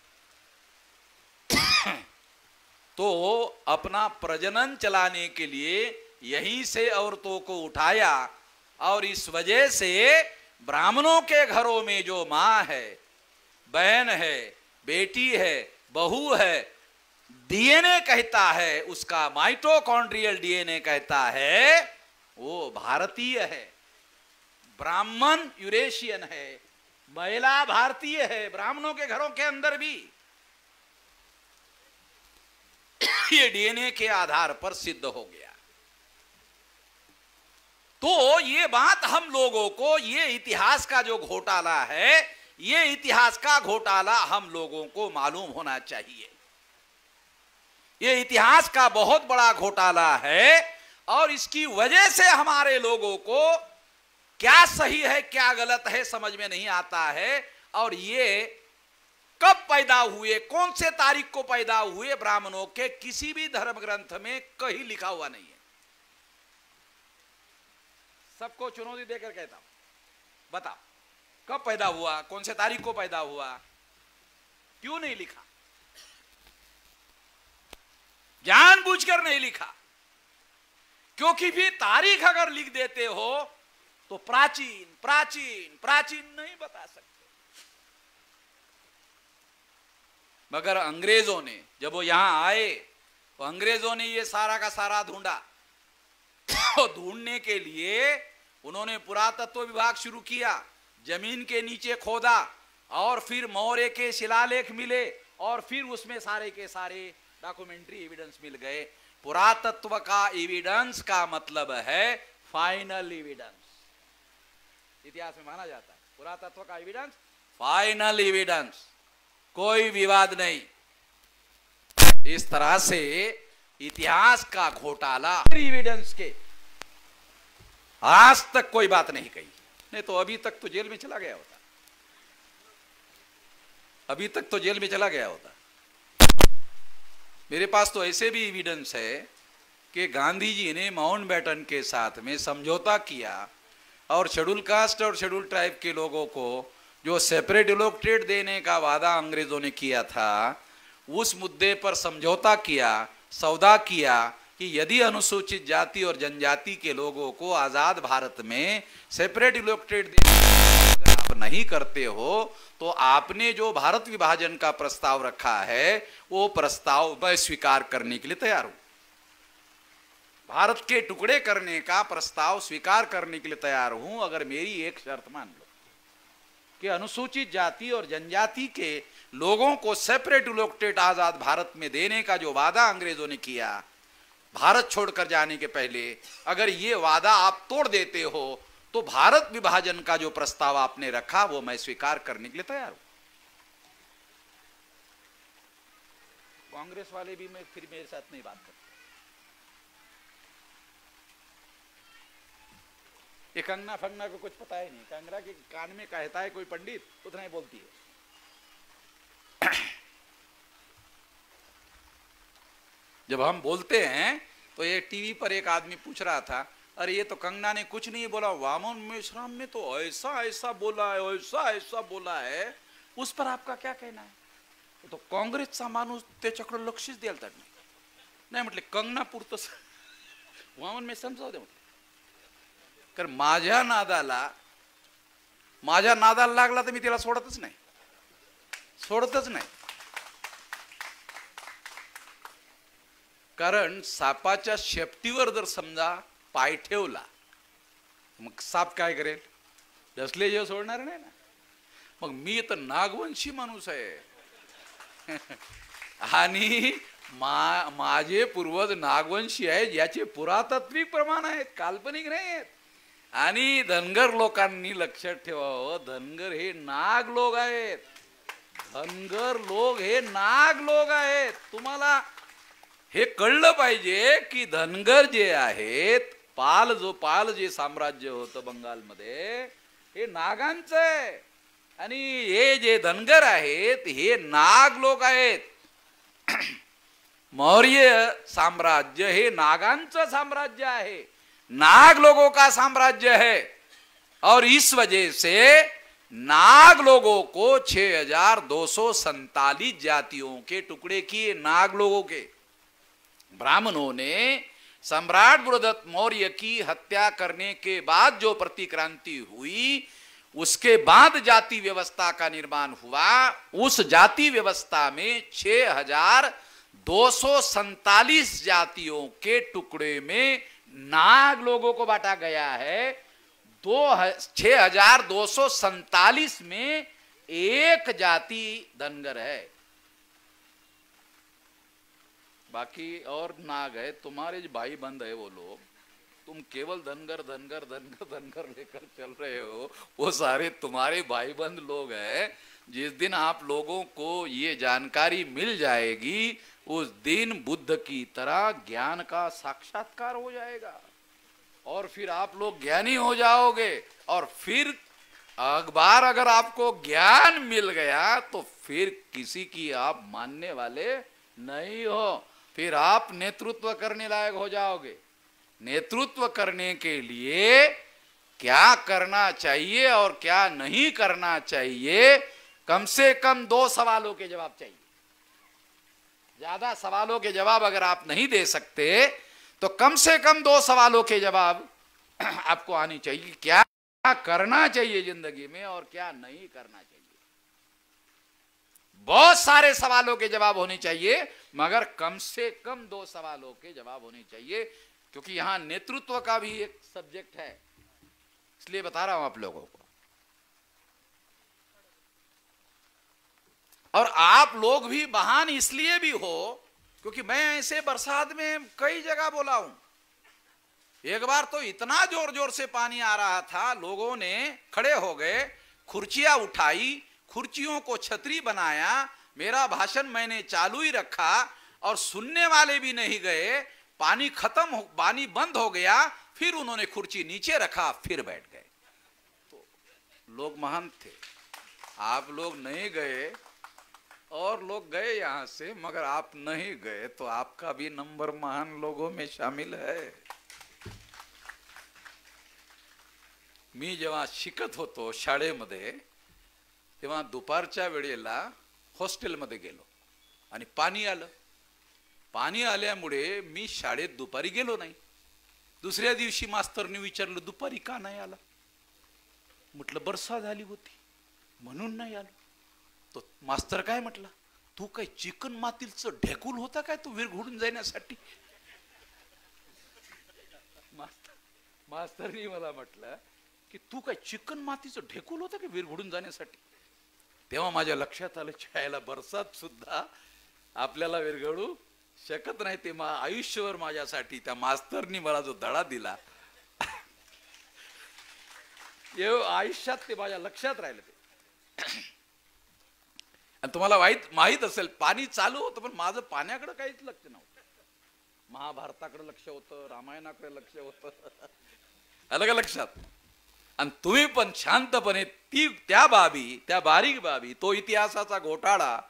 तो अपना प्रजनन चलाने के लिए यहीं से औरतों को उठाया। और इस वजह से ब्राह्मणों के घरों में जो मां है, बहन है, बेटी है, बहू है, डीएनए कहता है, उसका माइटोकॉन्ड्रियल डीएनए कहता है, वो भारतीय है। ब्राह्मण यूरेशियन है, महिला भारतीय है। ब्राह्मणों के घरों के अंदर भी ये डीएनए के आधार पर सिद्ध हो गया। तो ये बात हम लोगों को, ये इतिहास का जो घोटाला है, ये इतिहास का घोटाला हम लोगों को मालूम होना चाहिए। ये इतिहास का बहुत बड़ा घोटाला है और इसकी वजह से हमारे लोगों को क्या सही है क्या गलत है समझ में नहीं आता है। और ये कब पैदा हुए, कौन से तारीख को पैदा हुए, ब्राह्मणों के किसी भी धर्म ग्रंथ में कहीं लिखा हुआ नहीं है। सबको चुनौती देकर कहता हूं, बताओ कब पैदा हुआ, कौन से तारीख को पैदा हुआ, क्यों नहीं लिखा? जानबूझकर नहीं लिखा, क्योंकि भी तारीख अगर लिख देते हो तो प्राचीन प्राचीन प्राचीन नहीं बता सकते। मगर अंग्रेजों ने जब वो यहां आए तो अंग्रेजों ने ये सारा का सारा ढूंढा। ढूंढने के लिए उन्होंने पुरातत्व विभाग शुरू किया, जमीन के नीचे खोदा और फिर मौर्य के शिलालेख मिले और फिर उसमें सारे के सारे डॉक्यूमेंट्री एविडेंस मिल गए। पुरातत्व का एविडेंस का मतलब है फाइनल एविडेंस। इतिहास में माना जाता है पुरातत्व का एविडेंस फाइनल एविडेंस, कोई विवाद नहीं। इस तरह से इतिहास का घोटाला एविडेंस के आज तक कोई बात नहीं कही, नहीं तो अभी तक तो जेल में चला गया होता, अभी तक तो जेल में चला गया होता। मेरे पास तो ऐसे भी एविडेंस है कि गांधी जी ने माउंटबेटन के साथ में समझौता किया और शेड्यूल कास्ट और शेड्यूल ट्राइब के लोगों को जो सेपरेट इलेक्टेड देने का वादा अंग्रेजों ने किया था, उस मुद्दे पर समझौता किया, सौदा किया कि यदि अनुसूचित जाति और जनजाति के लोगों को आजाद भारत में सेपरेट इलेक्टेड देने आप नहीं करते हो तो आपने जो भारत विभाजन का प्रस्ताव रखा है वो प्रस्ताव मैं स्वीकार करने के लिए तैयार हूं। भारत के टुकड़े करने का प्रस्ताव स्वीकार करने के लिए तैयार हूं, अगर मेरी एक शर्त मान लो कि अनुसूचित जाति और जनजाति के लोगों को सेपरेट लोकटेट आजाद भारत में देने का जो वादा अंग्रेजों ने किया भारत छोड़कर जाने के पहले, अगर ये वादा आप तोड़ देते हो तो भारत विभाजन का जो प्रस्ताव आपने रखा वो मैं स्वीकार करने के लिए तैयार हूं। कांग्रेस वाले भी मैं फिर मेरे साथ नहीं बात करते। ये कंगना फंगना को कुछ पता ही नहीं, कंगना के कान में कहता है कोई पंडित उतना ही बोलती है। जब हम बोलते हैं तो ये टीवी पर एक आदमी पूछ रहा था, अरे ये तो कंगना ने कुछ नहीं बोला, वामन मेश्राम ने तो ऐसा ऐसा बोला है, ऐसा ऐसा बोला है, उस पर आपका क्या कहना है? तो काँग्रेसचा माणूस त्याच्याकडे लक्षच द्यायला नाही म्हटले, कंगना पुरतं वामन मेश्राम जाऊ दे म्हटले, कारण माझ्या नादाला लागला तर मी तिला सोडतच नाही। कारण सापाच्या शेपटीवर जर समजा पाय ठेवला मग साप काय करेल? डसले जे सोडणार नाही ना। मग मी तर नागवंशी माणूस आहे आणि माझे पूर्वज नागवंशी आहेत, याचे पुरातात्विक प्रमाण आहेत, काल्पनिक नाही आहेत। आणि धनगर लोकांनी लक्षात ठेवावं, धनगर हे नाग लोक आहेत, धनगर लोक हे नाग लोक आहेत। तुम्हाला हे कळलं पाहिजे की धनगर जे आहेत, पाल जे साम्राज्य होतं बंगालमध्ये हे नागांचं आहे आणि हे जे धनगर आहेत हे नाग लोक आहेत। मौर्य साम्राज्य हे नागांचं साम्राज्य आहे, नाग लोगों का साम्राज्य है और इस वजह से नाग लोगों को 6247 जातियों के टुकड़े किए। नाग लोगों के ब्राह्मणों ने सम्राट गुरुदत्त मौर्य की हत्या करने के बाद जो प्रतिक्रांति हुई, उसके बाद जाति व्यवस्था का निर्माण हुआ। उस जाति व्यवस्था में 6247 जातियों के टुकड़े में नाग लोगों को बांटा गया है। 6247 में एक जाति धनगर है, बाकी और नाग है। तुम्हारे जो भाई बंद है वो लोग, तुम केवल धनगर धनगर धनगर धनगर लेकर चल रहे हो, वो सारे तुम्हारे भाई बंद लोग हैं। जिस दिन आप लोगों को ये जानकारी मिल जाएगी उस दिन बुद्ध की तरह ज्ञान का साक्षात्कार हो जाएगा और फिर आप लोग ज्ञानी हो जाओगे। और फिर अखबार अगर आपको ज्ञान मिल गया तो फिर किसी की आप मानने वाले नहीं हो, फिर आप नेतृत्व करने लायक हो जाओगे। नेतृत्व करने के लिए क्या करना चाहिए और क्या नहीं करना चाहिए, कम से कम 2 सवालों के जवाब चाहिए। ज्यादा सवालों के जवाब अगर आप नहीं दे सकते तो कम से कम 2 सवालों के जवाब आपको आनी चाहिए। क्या करना चाहिए जिंदगी में और क्या नहीं करना चाहिए। बहुत सारे सवालों के जवाब होने चाहिए मगर कम से कम 2 सवालों के जवाब होने चाहिए, क्योंकि यहां नेतृत्व का भी एक सब्जेक्ट है, इसलिए बता रहा हूं आप लोगों को। और आप लोग भी महान इसलिए भी हो क्योंकि मैं ऐसे बरसात में कई जगह बोला हूं। एक बार तो इतना जोर जोर से पानी आ रहा था, लोगों ने खड़े हो गए, खुर्चियां उठाई, खुर्चियों को छतरी बनाया, मेरा भाषण मैंने चालू ही रखा और सुनने वाले भी नहीं गए। पानी बंद हो गया, फिर उन्होंने खुर्ची नीचे रखा, फिर बैठ गए। तो लोग महान थे। आप लोग नहीं गए और लोग गए यहां से, मगर आप नहीं गए तो आपका भी नंबर महान लोगों में शामिल है। मी जेव्हा शिकत होतो शाळेमध्ये तेव्हा दुपारच्या वेळेला हॉस्टेलमध्ये गेलो आणि पाणी आलं। पाणी आल्यामुळे मी शाळेत दुपारी गेलो नाही। दुसऱ्या दिवशी मास्तरने विचारलं दुपारी का नाही आला, म्हटलं बरसा झाली होती म्हणून नाही आलो. तो मास्तर काय म्हटला, तू काय चिकन मातीचं ढेकूल होता काय तू विरघडून जाण्यासाठी. मास्तरनी मला म्हटलं की तू काय चिकन मातीचं ढेकूल होतं की विरघडून जाण्यासाठी. तेव्हा माझ्या लक्षात आलं, छायला बरसात सुद्धा आपल्याला विरघडू शकत नाही. ते आयुष्यभर माझ्यासाठी त्या मास्तरनी मला जो धडा दिला आयुष्यात ते माझ्या लक्षात राहिलं. ते आणि तुम्हाला माहित असेल पाणी चालू होतं पण माझं पाण्याकडे काहीच लक्ष नव्हतं. महाभारताकडे लक्ष होतं, रामायणाकडे लक्ष होतं, अलग लक्षात. आणि तुम्ही पण शांतपणे त्या बारीक बाबी, तो इतिहासाचा घोटाला,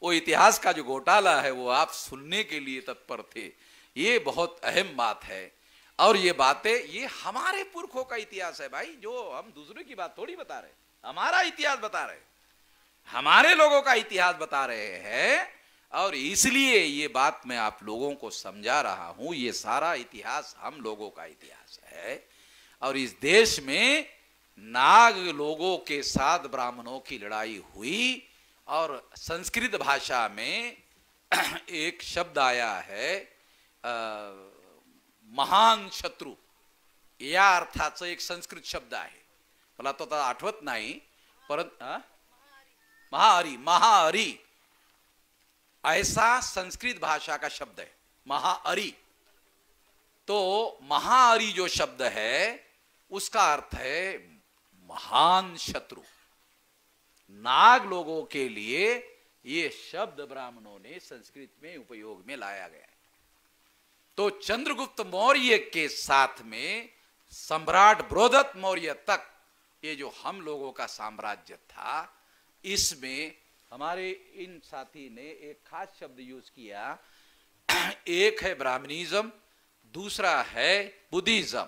वो इतिहास का जो घोटाला है वो आप सुनने के लिए तत्पर थे. ये बहुत अहम बात है. और ये बातें ये हमारे पुरखों का इतिहास है भाई. जो हम दूसरों की बात थोड़ी बता रहे, हमारा इतिहास बता रहे, हमारे लोगों का इतिहास बता रहे हैं. और इसलिए ये बात मैं आप लोगों को समझा रहा हूं. ये सारा इतिहास हम लोगों का इतिहास है. और इस देश में नाग लोगों के साथ ब्राह्मणों की लड़ाई हुई. और संस्कृत भाषा में एक शब्द आया है महान शत्रु, या अर्थाचं एक संस्कृत शब्द आहे. मला तो आता आठवत नाही, परंतु महाहरी ऐसा संस्कृत भाषा का शब्द है महाहरी. तो महाहरी जो शब्द है उसका अर्थ है महान शत्रु. नाग लोगों के लिए ये शब्द ब्राह्मणों ने संस्कृत में उपयोग में लाया गया है. तो चंद्रगुप्त मौर्य के साथ में सम्राट बृहदत्त मौर्य तक ये जो हम लोगों का साम्राज्य था, इसमें हमारे इन साथी ने एक खास शब्द यूज किया. एक है ब्राह्मणिज्म, दूसरा है बुद्धिज्म.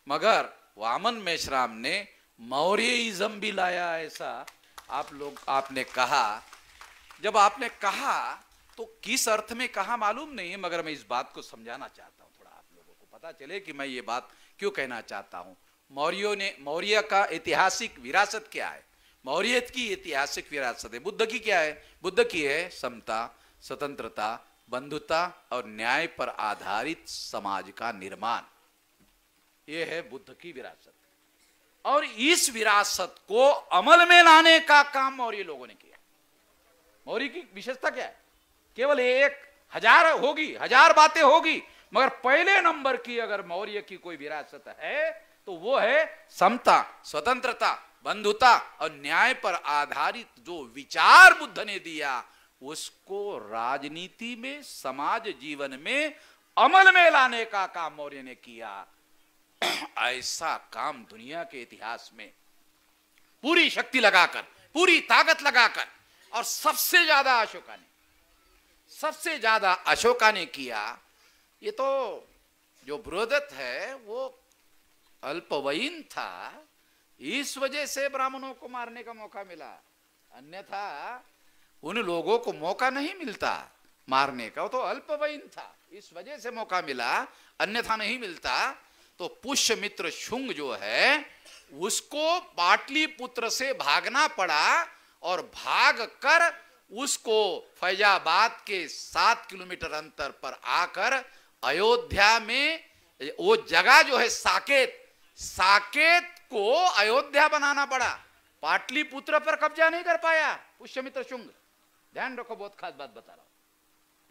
मगर वामन मेश्राम ने मौर्यइज्म भी लाया. ऐसा आपने कहा. जब आपने कहा तो किस अर्थ में कहा मालूम नहीं है, मगर मैं इस बात को समझाना चाहता हूं, थोड़ा आप लोगों को पता चले कि मैं ये बात क्यों कहना चाहता हूं. मौर्य का ऐतिहासिक विरासत क्या है? मौर्य की ऐतिहासिक विरासत है. बुद्ध की क्या है? बुद्ध की है समता, स्वतंत्रता, बंधुता और न्याय पर आधारित समाज का निर्माण. यह है बुद्ध की विरासत. और इस विरासत को अमल में लाने का काम मौर्य लोगों ने किया. मौर्य की विशेषता क्या है? केवल एक, हजार बातें होगी, मगर पहले नंबर की अगर मौर्य की कोई विरासत है तो वो है समता, स्वतंत्रता, बंधुता और न्याय पर आधारित जो विचार बुद्ध ने दिया उसको राजनीति में, समाज जीवन में अमल में लाने का काम मौर्य ने किया. ऐसा काम दुनिया के इतिहास में पूरी शक्ति लगाकर, पूरी ताकत लगाकर, और सबसे ज्यादा अशोका ने किया. ये तो जो बृहदत्त है वो अल्पवयीन था, इस वजह से ब्राह्मणों को मारने का मौका मिला. अन्यथा उन लोगों को मौका नहीं मिलता मारने का. वो तो अल्पवयीन था, इस वजह से मौका मिला, अन्यथा नहीं मिलता. तो पुष्यमित्र शुंग जो है उसको पाटलिपुत्र से भागना पड़ा, और भागकर उसको फैजाबाद के 7 किलोमीटर अंतर पर आकर अयोध्या में, वो जगह जो है साकेत को अयोध्या बनाना पड़ा. पाटलिपुत्र पर कब्जा नहीं कर पाया पुष्यमित्र शुंग. ध्यान रखो, बहुत खास बात बता रहा हूं.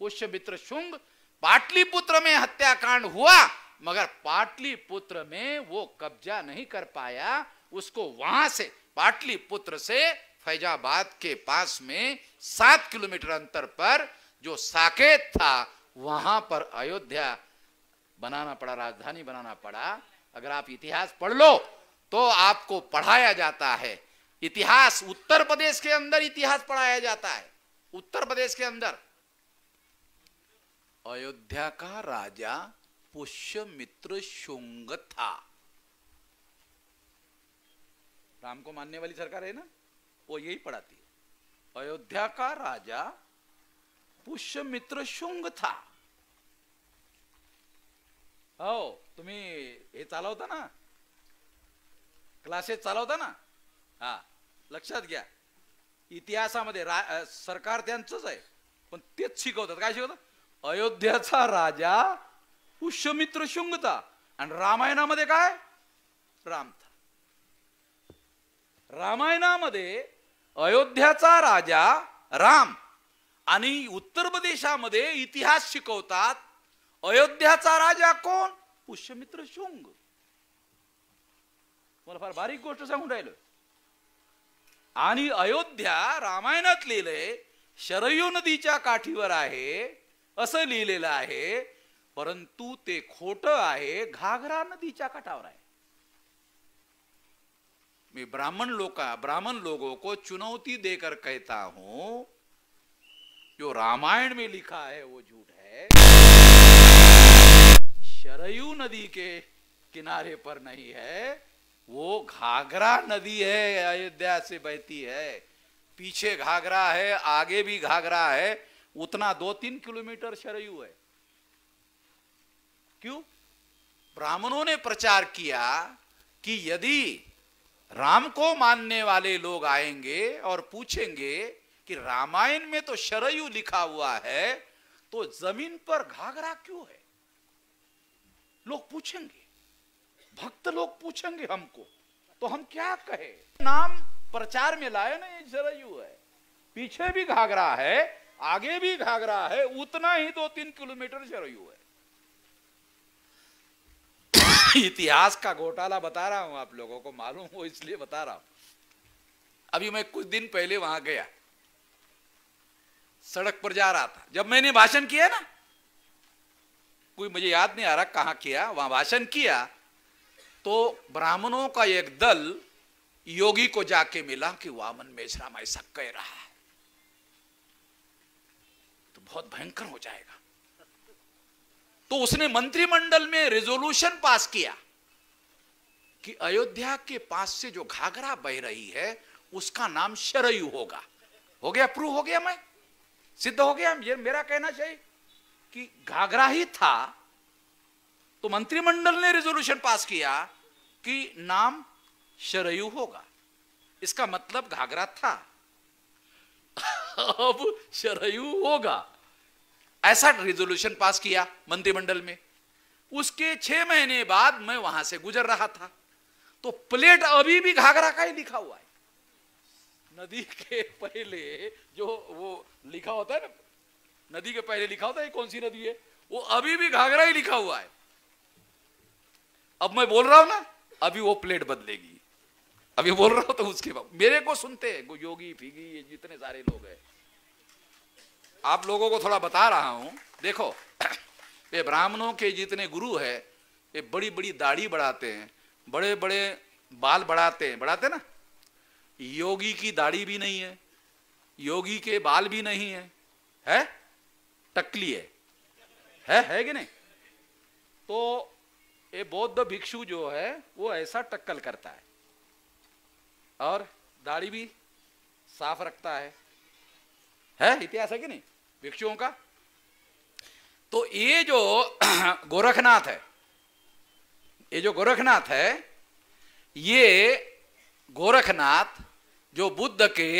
पुष्यमित्र शुंग पाटलिपुत्र में हत्याकांड हुआ, मगर पाटलिपुत्र में वो कब्जा नहीं कर पाया. उसको वहां से, पाटलिपुत्र से फैजाबाद के पास में 7 किलोमीटर अंतर पर जो साकेत था वहां पर अयोध्या बनाना पड़ा, राजधानी बनाना पड़ा. अगर आप इतिहास पढ़ लो तो आपको पढ़ाया जाता है इतिहास. उत्तर प्रदेश के अंदर इतिहास पढ़ाया जाता है. उत्तर प्रदेश के अंदर अयोध्या का राजा पुष्यमित्र शुंग था. राम को मानने वाली सरकार है ना, वो यही पढ़ाती है. अयोध्या का राजा पुष्यमित्र शुंग था. हो, तुम्ही हे चालवता ना, क्लासेस चालवता ना, हा, लक्षात घ्या. इतिहासामध्ये सरकार त्यांचंच आहे, पण तेच शिकवतात. काय शिकवतात? अयोध्याचा राजा पुष्यमित्र शुंगता. आणि रामायणामध्ये काय? राम था. रामायणामध्ये अयोध्याचा राजा राम, आणि उत्तर प्रदेशामध्ये इतिहास शिकवतात अयोध्याचा राजा कोण? पुष्यमित्र शुंग. मला फार बारीक गोष्ट सांगून राहिलो. आणि अयोध्या रामायणात लिहिलंय शरयू नदीच्या काठीवर आहे असं लिहिलेलं आहे, परंतु ते खोटं आहे, घाघरा नदीच्या काठावर आहे. मैं ब्राह्मण लोगों को चुनौती देकर कहता हूं, जो रामायण में लिखा है वो झूठ है. शरयू नदी के किनारे पर नहीं है, वो घाघरा नदी है, अयोध्या से बहती है. पीछे घाघरा है, आगे भी घाघरा है, उतना 2-3 किलोमीटर शरयू है. क्यों? ब्राह्मणों ने प्रचार किया कि यदि राम को मानने वाले लोग आएंगे और पूछेंगे कि रामायण में तो शरयू लिखा हुआ है, तो जमीन पर घाघरा क्यों है? लोग पूछेंगे, भक्त लोग पूछेंगे हमको, तो हम क्या कहे? नाम प्रचार में लाए ना, ये शरयू है, पीछे भी घाघरा है, आगे भी घाघरा है, उतना ही 2-3 किलोमीटर शरयू है. इतिहास का घोटाला बता रहा हूं, आप लोगों को मालूम हो इसलिए बता रहा हूं. अभी मैं कुछ दिन पहले वहां गया, सड़क पर जा रहा था. जब मैंने भाषण किया ना, कोई मुझे याद नहीं आ रहा कहां किया, वहां भाषण किया, तो ब्राह्मणों का एक दल योगी को जाके मिला कि वामन मेश्राम ऐसा कह रहा है तो बहुत भयंकर हो जाएगा. तो उसने मंत्रिमंडल में रेजोल्यूशन पास किया कि अयोध्या के पास से जो घाघरा बह रही है उसका नाम शरयू होगा. हो गया, प्रूव हो गया, मैं सिद्ध हो गया. ये मेरा कहना चाहिए कि घाघरा ही था, तो मंत्रिमंडल ने रेजोल्यूशन पास किया कि नाम शरयू होगा. इसका मतलब घाघरा था, अब शरयू होगा. ऐसा रेजोल्यूशन पास किया मंत्रिमंडल में. उसके 6 महीने बाद मैं वहां से गुजर रहा था, तो प्लेट अभी भी घाघरा का ही लिखा हुआ है. नदी के पहले जो वो लिखा होता है ना, नदी के पहले लिखा होता है कौन सी नदी है, वो अभी भी घाघरा ही लिखा हुआ है. अब मैं बोल रहा हूं ना, अभी वो प्लेट बदलेगी. अभी बोल रहा हूं तो उसके बाद मेरे को सुनते हैं योगी फिगी, ये जितने सारे लोग हैं. आप लोगों को थोड़ा बता रहा हूं. देखो, ये ब्राह्मणों के जितने गुरु है, ये बड़ी बड़ी दाढ़ी बढ़ाते हैं, बड़े बड़े बाल बढ़ाते ना. योगी की दाढ़ी भी नहीं है, योगी के बाल भी नहीं है, टकली है कि नहीं. तो ये बौद्ध भिक्षु जो है वो ऐसा टक्कल करता है और दाढ़ी भी साफ रखता है. इतिहास है कि नहीं भिक्षुओं का. तो ये जो गोरखनाथ है, ये गोरखनाथ जो बुद्ध के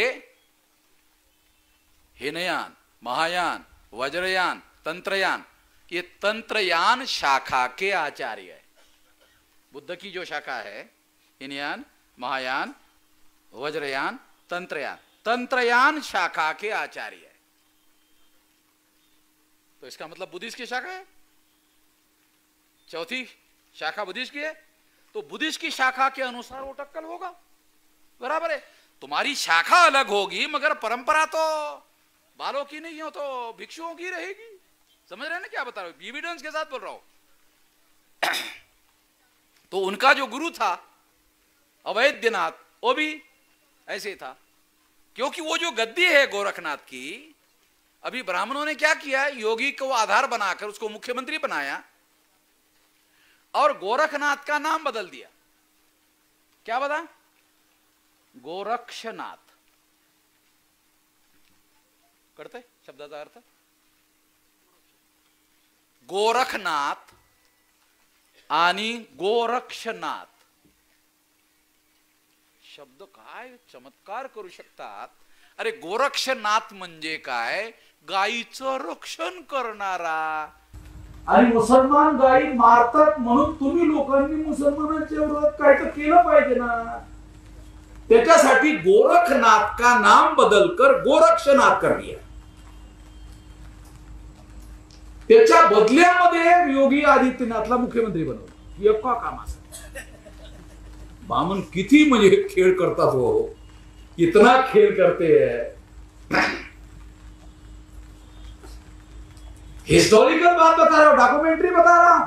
हीनयान, महायान, वज्रयान, तंत्रयान, ये तंत्रयान शाखा के आचार्य है. बुद्ध की जो शाखा है, हीनयान, महायान, वज्रयान, तंत्रयान शाखा के आचार्य है. तो इसका मतलब बुद्धिस्ट की शाखा है, चौथी शाखा बुद्धिस्ट की है. तो बुद्धिस्ट की शाखा के अनुसार वो टक्कल होगा, बराबर है. तुम्हारी शाखा अलग होगी मगर परंपरा तो बालों की नहीं हो तो भिक्षुओं की रहेगी. समझ रहे हैं ना क्या बता रहा हूं, एविडेंस के साथ बोल रहा हूं. तो उनका जो गुरु था अवैधनाथ, वो भी ऐसे था. क्योंकि वो जो गद्दी है गोरखनाथ की, अभी ब्राह्मणों ने क्या किया, योगी को आधार बनाकर उसको मुख्यमंत्री बनाया और गोरखनाथ का नाम बदल दिया. क्या बता? गोरक्षनाथ. करते शब्दाचा अर्थ गोरखनाथ आणि गोरक्षनाथ शब्द काय चमत्कार करू शकतात. अरे गोरक्षनाथ म्हणजे काय, गायीचं रक्षण करणारा. आणि मुसलमान गायी मारतात म्हणून तुम्ही लोकांनी मुसलमानांच्या विरोधात काय तर केलं पाहिजे ना. त्याच्यासाठी गोरखनाथ का नाम बदलकर गोरक्षनाथ कर दिया. त्याच्या बदल्यामध्ये योगी आदित्यनाथला मुख्यमंत्री बनवलं एका कामासाठी. बामन किती म्हणजे खेळ करतात हो, इतना खेळ करते है. हिस्टोरिकल बात बता रहा हूं, डॉक्यूमेंट्री बता रहा हूं.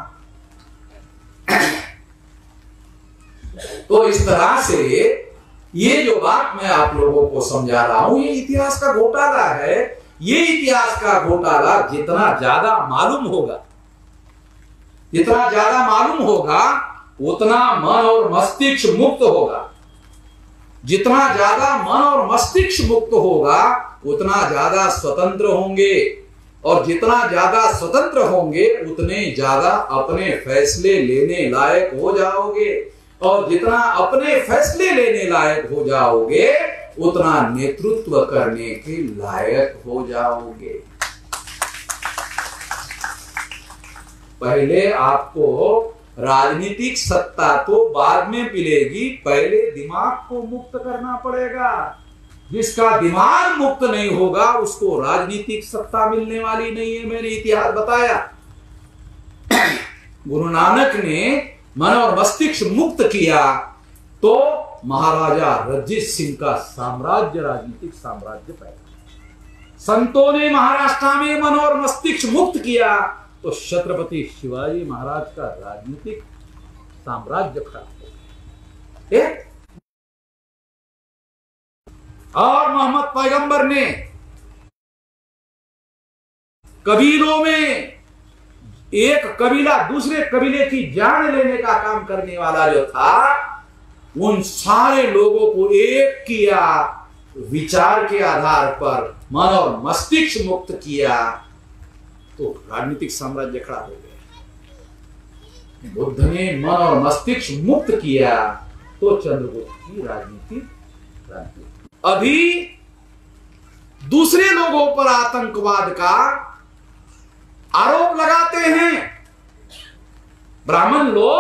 तो इस तरह से ये जो बात मैं आप लोगों को समझा रहा हूं, ये इतिहास का घोटाला है. ये इतिहास का घोटाला जितना ज्यादा मालूम होगा, जितना ज्यादा मालूम होगा उतना मन और मस्तिष्क मुक्त होगा. जितना ज्यादा मन और मस्तिष्क मुक्त होगा उतना ज्यादा स्वतंत्र होंगे, और जितना ज्यादा स्वतंत्र होंगे उतने ज्यादा अपने फैसले लेने लायक हो जाओगे, और जितना अपने फैसले लेने लायक हो जाओगे उतना नेतृत्व करने के लायक हो जाओगे. पहले आपको राजनीतिक सत्ता तो बाद में मिलेगी, पहले दिमाग को मुक्त करना पड़ेगा. जिसका दिमाग मुक्त नहीं होगा उसको राजनीतिक सत्ता मिलने वाली नहीं है. मैंने इतिहास बताया. गुरु नानक ने मन और मस्तिष्क मुक्त किया तो महाराजा रणजीत सिंह का साम्राज्य, राजनीतिक साम्राज्य पैदा. संतों ने महाराष्ट्र में मन और मस्तिष्क मुक्त किया तो छत्रपति शिवाजी महाराज का राजनीतिक साम्राज्य खड़ा हो गया. और मोहम्मद पैगंबर ने कबीलों में एक कबीला दूसरे कबीले की जान लेने का काम करने वाला जो था, उन सारे लोगों को एक किया, विचार के आधार पर मन और मस्तिष्क मुक्त किया तो राजनीतिक साम्राज्य खड़ा हो गया. बुद्ध ने मन और मस्तिष्क मुक्त किया तो चंद्रगुप्त की राजनीति. अभी दूसरे लोगों पर आतंकवाद का आरोप लगाते हैं. ब्राह्मण लोग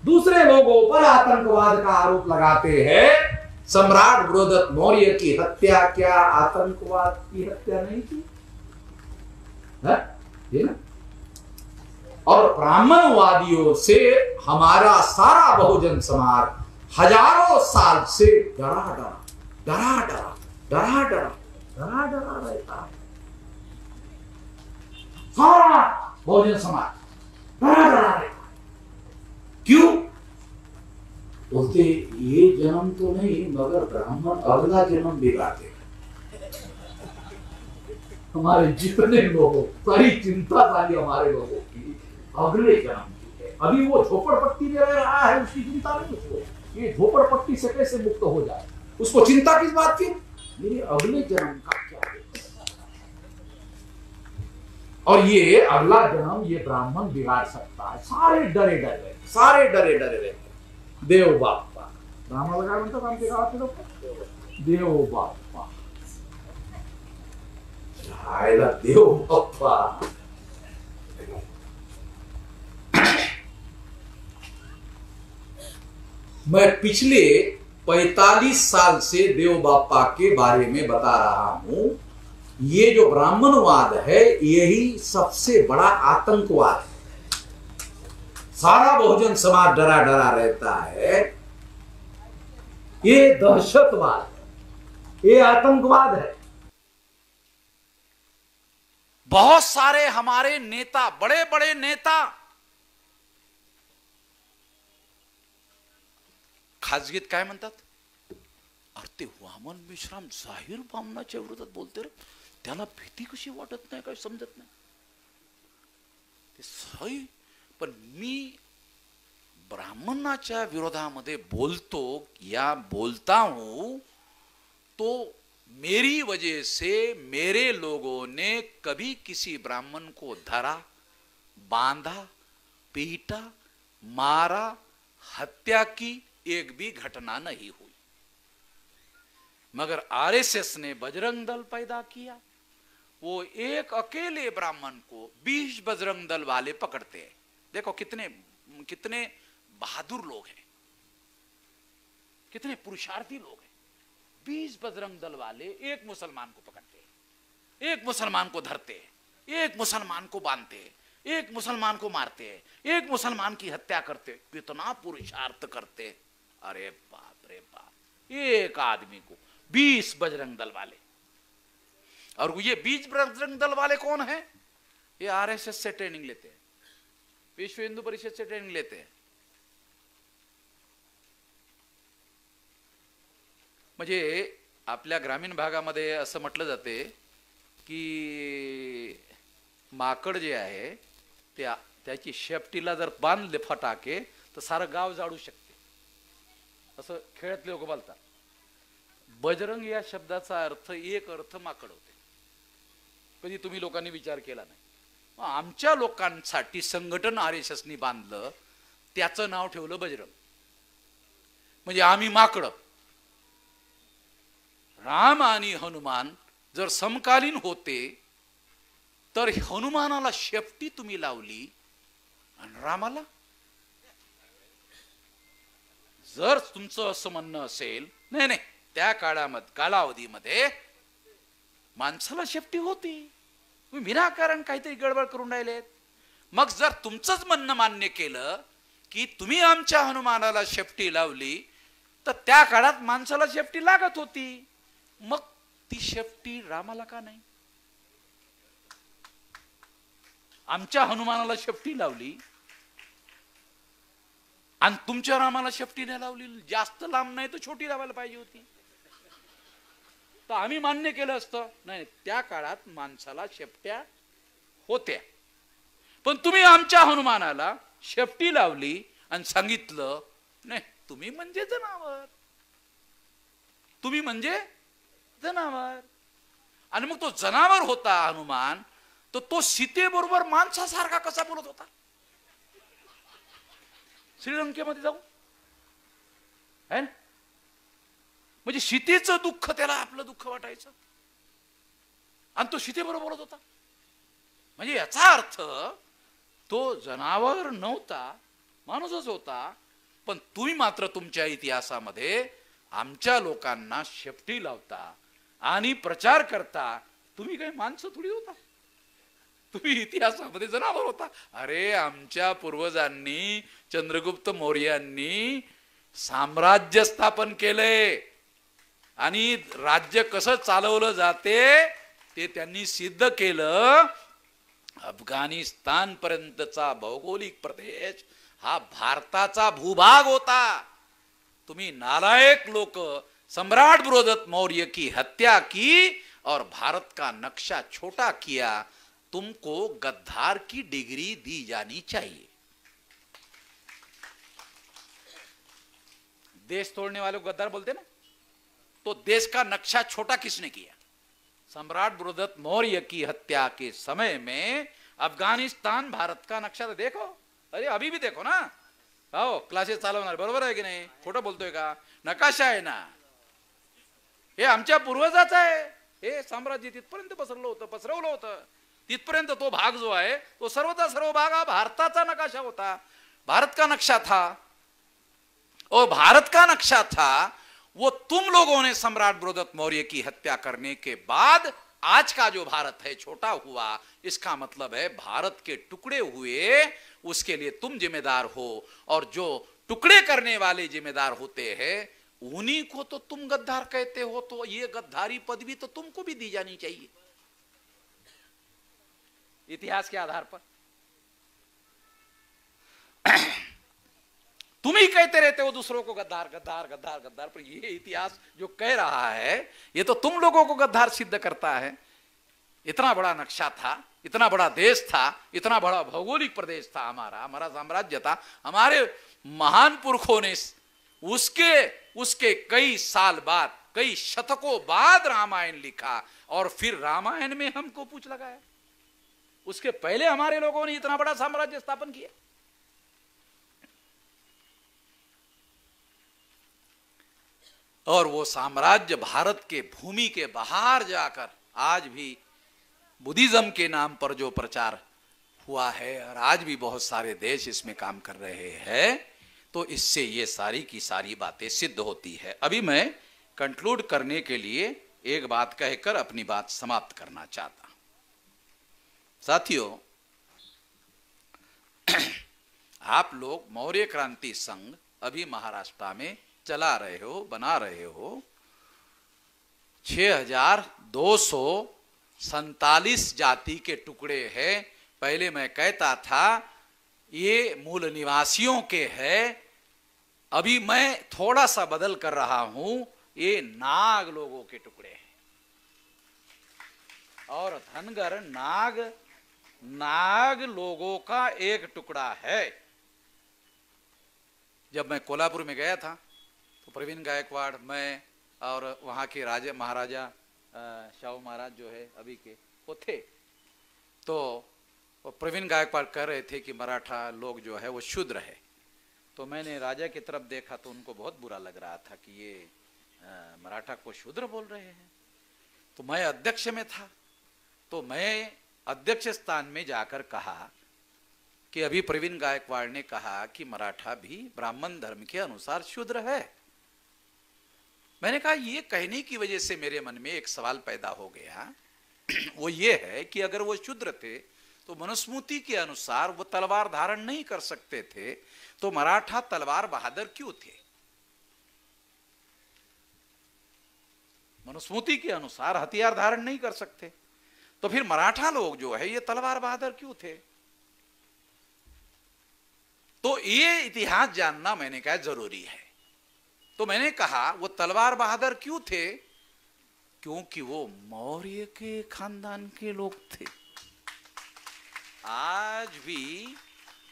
दूसरे लोगों पर आतंकवाद का आरोप लगाते हैं. सम्राट बृहदत्त मौर्य की हत्या क्या आतंकवाद की हत्या नहीं थी? ये ना? और ब्राह्मणवादियों से हमारा सारा बहुजन समाज हजारों साल से डरा रहता है. सारा बहुजन समाज डरा रहता है. क्यों? बोलते ये जन्म तो नहीं मगर ब्राह्मण अगला जन्म बिगाड़ते. हमारे जितने लोगों सारी चिंता सारी हमारे लोगों की अगले जन्म की है. अभी वो झोपड़पट्टी में रह रहा है, उसकी चिंता नहीं उसको. ये झोपड़पट्टी से कैसे मुक्त हो जाए, उसको चिंता किस बात की? मेरे अगले जन्म का क्या है. और ये अगला जन्म ये ब्राह्मण बिगाड़ सकता है. सारे डरे रहते. देव बाप्पा ब्राह्मण काय म्हणतात आमच्या गावातले लोक? देव बाप्पा. देव बाप्पा. मैं पिछले 45 साल से देव बाप्पा के बारे में बता रहा हूं. ये जो ब्राह्मणवाद है यही सबसे बड़ा आतंकवाद है. सारा बहुजन समाज डरा रहता है. ये दहशतवाद है, ये आतंकवाद है. बहुत सारे हमारे नेता, बड़े बड़े नेता खाजगीत काय म्हणतात, अरे ते वामन विश्राम जाहीर ब्राह्मणाच्या विरोधात बोलते रे, त्याला भीती कशी वाटत नाही, काय समजत नाही. ते सही पण मी ब्राह्मणाच्या विरोधामध्ये बोलतो या बोलता हूं तो मेरी वजह से मेरे लोगों ने कभी किसी ब्राह्मण को धरा, बांधा, पीटा, मारा, हत्या की एक भी घटना नहीं हुई. मगर आरएसएस ने बजरंग दल पैदा किया। वो एक अकेले ब्राह्मण को 20 बजरंग दल वाले पकड़ते हैं। देखो कितने कितने बहादुर लोग हैं, कितने पुरुषार्थी लोग हैं। 20 बजरंग दल वाले एक मुसलमान को पकड़ते हैं, एक मुसलमान को धरते हैं, एक मुसलमान को बांधते हैं, एक मुसलमान को मारते हैं, एक मुसलमान की हत्या करते। कितना पुरुषार्थ करते। अरे बाप रे बाप, एक आदमी को 20 बजरंग दल वाले। और ये 20 बजरंग दल वाले कौन है? ये आरएसएस से ट्रेनिंग लेते हैं, विश्व हिंदू परिषद से ट्रेनिंग लेते हैं। म्हणजे आपल्या ग्रामीण भागामध्ये असं म्हटलं जाते की माकड जे आहे त्याची शेपटीला जर बांधले फटाके तर सारं गाव जाळू शकते, असं खेळातले लोक बोलतात. बजरंग या शब्दाचा अर्थ एक अर्थ माकड होते. कधी तुम्ही लोकांनी विचार केला नाही. आमच्या लोकांसाठी संघटन आरएसएसनी बांधलं, त्याचं नाव ठेवलं बजरंग. म्हणजे आम्ही माकड. राम आणि हनुमान जर समकालीन होते तर हनुमानाला शेपटी तुम्ही लावली आणि रामाला. जर तुमचं असं म्हणणं असेल नाही नाही त्या कालावधीमध्ये माणसाला शेपटी होती, तुम्ही विनाकारण काहीतरी गडबड करून राहिलेत. मग जर तुमचंच म्हणणं मान्य केलं की तुम्ही आमच्या हनुमानाला शेपटी लावली तर त्या काळात माणसाला शेपटी लागत होती, मग ती शेपटी रामाला का नाही? आमच्या हनुमानाला शेपटी लावली आणि तुमच्या रामाला शेपटी नाही लावली. जास्त लांब नाही तर छोटी लावायला पाहिजे होती. तर आम्ही मान्य केलं असतं. नाही, त्या काळात माणसाला शेपट्या होत्या, पण तुम्ही आमच्या हनुमानाला शेपटी लावली आणि सांगितलं नाही तुम्ही म्हणजे जनावर, तुम्ही म्हणजे जनावर. आणि मग तो जनावर होता हनुमान, तर तो सीतेबरोबर माणसासारखा कसा बोलत होता? श्रीलंकेमध्ये जाऊ है ना, म्हणजे सीतेचं दुःख त्याला आपलं दुःख वाटायचं आणि तो सीतेबरोबर बोलत होता. म्हणजे याचा अर्थ तो जनावर नव्हता, माणूसच होता. पण तुम्ही मात्र तुमच्या इतिहासामध्ये आमच्या लोकांना शेपटी लावता आणि प्रचार करता. तुम्ही काही माणसं थोडी होता, तुम्ही इतिहासामध्ये जनावर होता. अरे आमच्या पूर्वजांनी, चंद्रगुप्त मौर्यांनी साम्राज्य स्थापन केले आणि राज्य कसं चालवलं जाते ते त्यांनी सिद्ध केलं. अफगाणिस्तान पर्यंतचा भौगोलिक प्रदेश हा भारताचा भूभाग होता. तुम्ही नालायक लोक सम्राट बृहदत्त मौर्य की हत्या की और भारत का नक्शा छोटा किया. तुमको गद्दार की डिग्री दी जानी चाहिए. देश तोड़ने वाले को गद्दार बोलते ना, तो देश का नक्शा छोटा किसने किया? सम्राट बृहदत्त मौर्य की हत्या के समय में अफगानिस्तान भारत का नक्शा तो देखो. अरे अभी भी देखो ना, आओ क्लासेस चालवणार, बरोबर आहे की नाही? खोटं बोलतोय का? नकाशा आहे ना, हे आमच्या पूर्वजाचा आहे. हे साम्राज्य तिथपर्यंत पसरवलं होतं. तिथपर्यंत तो भाग जो आहे तो सर्वचा सर्व भाग हा भारताचा नकाशा होता, भारत का नक्शा था. और भारत का नक्शा था वो तुम लोगों ने सम्राट बृहदत्त मौर्य की हत्या करने के बाद आज का जो भारत है छोटा हुआ. इसका मतलब है भारत के टुकड़े हुए, उसके लिए तुम जिम्मेदार हो. और जो टुकड़े करने वाले जिम्मेदार होते हैं उन्हीं को तो तुम गद्दार कहते हो. तो ये गद्दारी पदवी तो तुमको भी दी जानी चाहिए इतिहास के आधार पर. तुम ही कहते रहते हो दूसरों को गद्दार गद्दार गद्दार गद्दार, पर ये इतिहास जो कह रहा है ये तो तुम लोगों को गद्दार सिद्ध करता है. इतना बड़ा नक्शा था, इतना बड़ा देश था, इतना बड़ा भौगोलिक प्रदेश था हमारा साम्राज्य था. हमारे महान पुरखों ने उसके कई साल बाद, कई शतकों बाद रामायण लिखा और फिर रामायण में हमको पूछ लगाया. उसके पहले हमारे लोगों ने इतना बड़ा साम्राज्य स्थापन किया. और वो साम्राज्य भारत के भूमि के बाहर जाकर आज भी बुद्धिज्म के नाम पर जो प्रचार हुआ है और आज भी बहुत सारे देश इसमें काम कर रहे हैं, तो इससे ये सारी की सारी बातें सिद्ध होती है। अभी मैं कंक्लूड करने के लिए एक बात कहकर अपनी बात समाप्त करना चाहता हूं। साथियों, आप लोग मौर्य क्रांति संघ अभी महाराष्ट्र में चला रहे हो, बना रहे हो। 6247 जाति के टुकड़े हैं। पहले मैं कहता था ये मूल निवासियों के हैं, अभी मैं थोड़ा सा बदल कर रहा हूं, ये नाग लोगों के टुकड़े हैं। और धनगर नाग लोगों का एक टुकड़ा है। जब मैं कोल्हापुर में गया था तो प्रवीण गायकवाड़, मैं और वहाँ के राजा महाराजा शाहू महाराज जो है अभी के, वो थे। तो प्रवीण गायकवाड़ कह रहे थे कि मराठा लोग जो है वो शूद्र है। तो मैंने राजा की तरफ देखा तो उनको बहुत बुरा लग रहा था कि ये मराठा को शूद्र बोल रहे हैं। तो मैं अध्यक्ष में था, तो मैं अध्यक्ष स्थान में जाकर कहा कि अभी प्रवीण गायकवाड़ ने कहा कि मराठा भी ब्राह्मण धर्म के अनुसार शूद्र है। मैंने कहा ये कहने की वजह से मेरे मन में एक सवाल पैदा हो गया, वो ये है कि अगर वो शूद्र थे तो मनुस्मृति के अनुसार वो तलवार धारण नहीं कर सकते थे, तो मराठा तलवार बहादुर क्यों थे? मनुस्मृति के अनुसार हथियार धारण नहीं कर सकते, तो फिर मराठा लोग जो है ये तलवार बहादुर क्यों थे? तो ये इतिहास जानना मैंने कहा जरूरी है। तो मैंने कहा वो तलवार बहादुर क्यों थे? क्योंकि वो मौर्य के खानदान के लोग थे। आज भी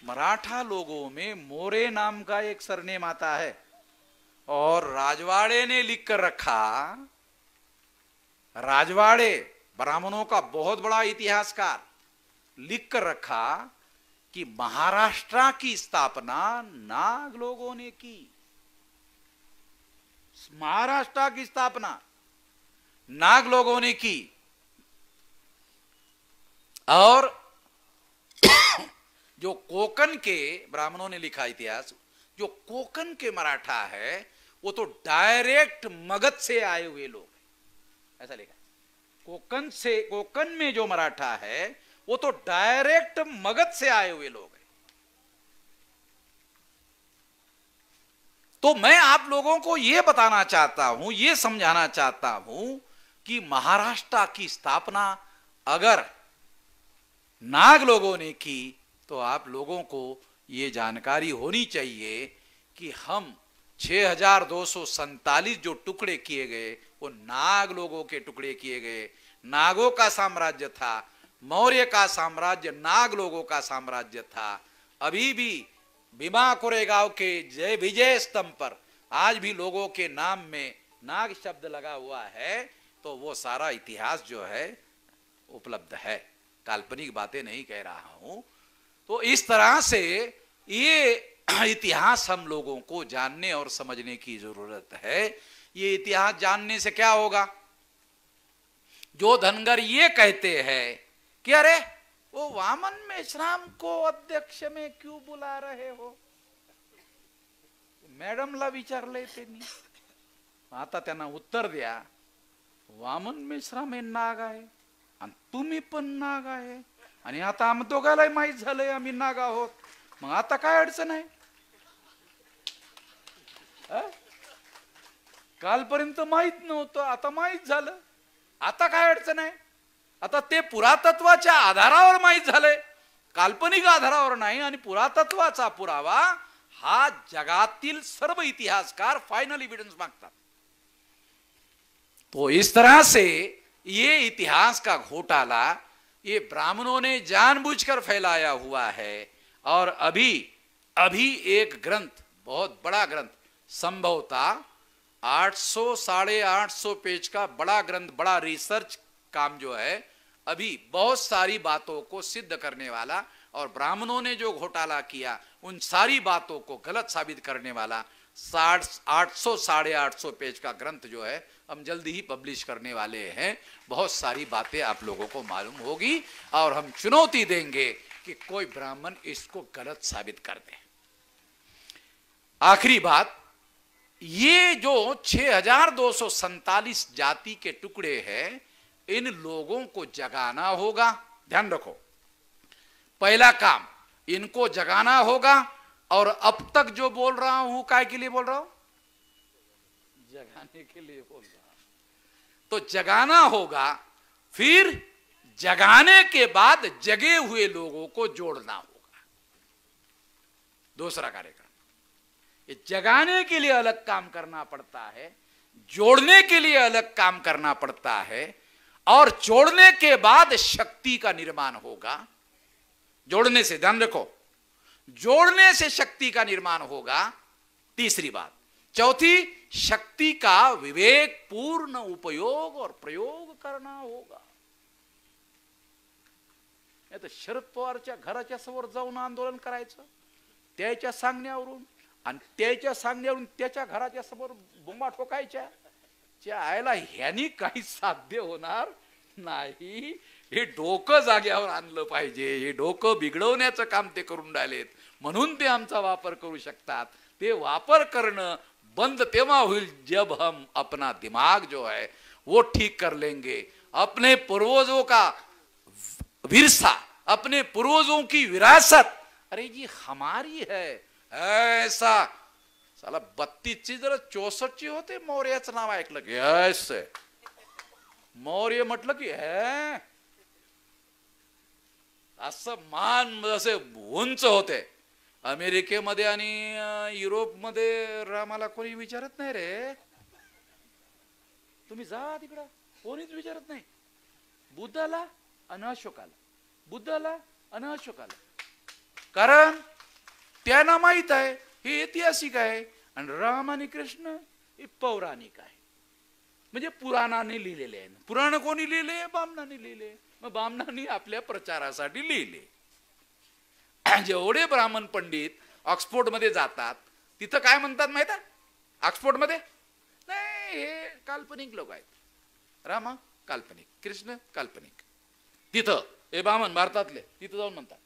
मराठा लोगों में मोरे नाम का एक सरनेम आता है, और राजवाड़े ने लिख कर रखा, राजवाड़े ब्राह्मणों का बहुत बड़ा इतिहासकार, लिख कर रखा कि महाराष्ट्र की स्थापना नाग लोगों ने की। महाराष्ट्र की स्थापना नाग लोगों ने की। और जो कोकण के ब्राह्मणों ने लिखा इतिहास, जो कोकण के मराठा है वो तो डायरेक्ट मगध से आए हुए लोग हैं, ऐसा लिखा। कोकण में जो मराठा है वो तो डायरेक्ट मगध से आए हुए लोग हैं। तो मैं आप लोगों को यह बताना चाहता हूं, यह समझाना चाहता हूं कि महाराष्ट्र की स्थापना अगर नाग लोगों ने की, तो आप लोगों को यह जानकारी होनी चाहिए कि हम 6247 जो टुकड़े किए गए वो नाग लोगों के टुकड़े किए गए। नागों का साम्राज्य था, मौर्य का साम्राज्य नाग लोगों का साम्राज्य था। अभी भी भीमा कोरेगांव के जय विजय स्तंभ पर आज भी लोगों के नाम में नाग शब्द लगा हुआ है। तो वो सारा इतिहास जो है उपलब्ध है, काल्पनिक बातें नहीं कह रहा हूं। तो इस तरह से ये इतिहास हम लोगों को जानने और समझने की जरूरत है। ये इतिहास जानने से क्या होगा? जो धनगर ये कहते हैं कि अरे वो वामन मेश्राम को अध्यक्ष में क्यों बुला रहे हो, मॅडमला विचारलंय त्यांनी, आता त्यांना उत्तर द्या, वामन मेश्राम हे नाग आहे आणि तुम्ही पण नाग आहे, आणि आता आम्ही दोघांनाही माहित झालंय आम्ही नाग आहोत, मग आता काय अडचण आहे? कालपर्यंत माहित नव्हतं, आता माहित झालं, आता काय अडचण आहे? आता ते पुरातत्वाच्या आधारावर माहित झालंय, काल्पनिक आधारावर नाही। आणि पुरातत्वाचा पुरावा हा जगातील सर्व इतिहासकार फाइनल एविडेंस मांगतात। तो इस तरह से ये इतिहास का घोटाला ये ब्राह्मणों ने जानबूझकर फैलाया हुआ है। और अभी एक ग्रंथ, बहुत बड़ा ग्रंथ, संभवतः 800 साढ़े 800 पेज का बड़ा ग्रंथ, बड़ा रिसर्च काम जो है, अभी बहुत सारी बातों को सिद्ध करने वाला और ब्राह्मणों ने जो घोटाला किया उन सारी बातों को गलत साबित करने वाला 800 850 पेज का ग्रंथ जो है हम जल्दी ही पब्लिश करने वाले हैं। बहुत सारी बातें आप लोगों को मालूम होगी और हम चुनौती देंगे कि कोई ब्राह्मण इसको गलत साबित कर दे। आखिरी बात, ये जो 6247 जाति के टुकड़े हैं, इन लोगों को जगाना होगा। ध्यान रखो, पहला काम इनको जगाना होगा। और अब तक जो बोल रहा हूं काय के लिए बोल रहा हूं? जगाने के लिए बोल रहा हूं। तो जगाना होगा, फिर जगाने के बाद जगे हुए लोगों को जोड़ना होगा। दूसरा कार्यक्रम, ये जगाने के लिए अलग काम करना पड़ता है, जोड़ने के लिए अलग काम करना पड़ता है, और जोड़ने के बाद शक्ति का निर्माण होगा। जोड़ने से, ध्यान रखो, जोड़ने से शक्ति का निर्माण होगा। तीसरी बात, चौथी, शक्ति का विवेक पूर्ण उपयोग और प्रयोग करना होगा। नाही तर शरद पवारच्या घराच्या समोर जाऊन आंदोलन करायचं, त्याच्या सांगण्यावरून, आणि त्याच्या सांगण्यावरून त्याच्या घराच्या समोर बोंबा ठोकायच्या। च्या आयला ह्यानी काही साध्य होणार नाही। हे डोकं जाग्यावर आणलं पाहिजे। हे डोकं बिघडवण्याचं काम ते करून राहिलेत, म्हणून ते आमचा वापर करू शकतात। ते वापर करणं बंद तेव्हा होईल जब हम अपना दिमाग जो है वो ठीक कर लेंगे। अपने पूर्वजों का विरसा, अपने पूर्वजों की विरासत, अरे जी हमारी है। ऐसा साला 32 ची जरा 64 ची होते, मौर्याचं नाव ऐकलं की ऐसे मौर्य म्हटलं की है असं मान जसे उंच होते। अमेरिकेमध्ये आणि युरोपमध्ये रामाला कोणी विचारत नाही रे, तुम्ही जा तिकडं, कोणीच विचारत नाही। बुद्धाला आणि अशोकाला, बुद्धाला आणि अशोकाला, कारण त्यांना माहित आहे हे ऐतिहासिक आहे आणि राम आणि कृष्ण हे पौराणिक आहे, म्हणजे पुराणाने लिहिलेले आहे। पुराण कोणी लिहिले? बामणाने लिहिले। मग बामणाने आपल्या प्रचारासाठी लिहिले। जेवढे ब्राह्मण पंडित ऑक्सफोर्ड मध्ये जातात, तिथं काय म्हणतात माहिती आहे? ऑक्सफोर्ड मध्ये नाही, हे काल्पनिक लोक आहेत, रामा काल्पनिक, कृष्ण काल्पनिक। तिथं हे ब्राह्मण भारतातले तिथं जाऊन म्हणतात,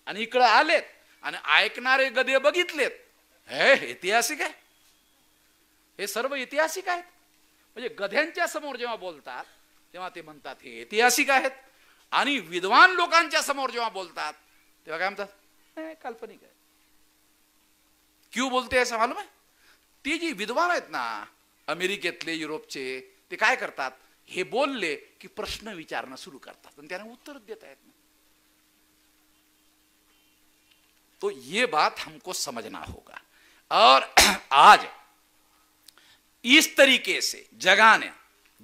आणि इकडे आलेत आणि ऐकणारे गधे बघितलेत, हे ऐतिहासिक आहे, हे सर्व ऐतिहासिक आहेत। म्हणजे गध्यांच्या समोर जेव्हा बोलतात तेव्हा ते म्हणतात हे ऐतिहासिक आहेत, आणि विद्वान लोकांच्या समोर जेव्हा बोलतात तेव्हा काय म्हणतात? काल्पनिक है। क्यों बोलते हैं ऐसा मालूम है? ते जी विद्वान आहेत ना अमेरिकेतले, युरोपचे, ते काय करतात? हे बोलले की प्रश्न विचारणं सुरू करतात आणि त्यांना उत्तर देता येत नाही। तो ये बात हमको समझना होगा। और आज इस तरीके से जगाना,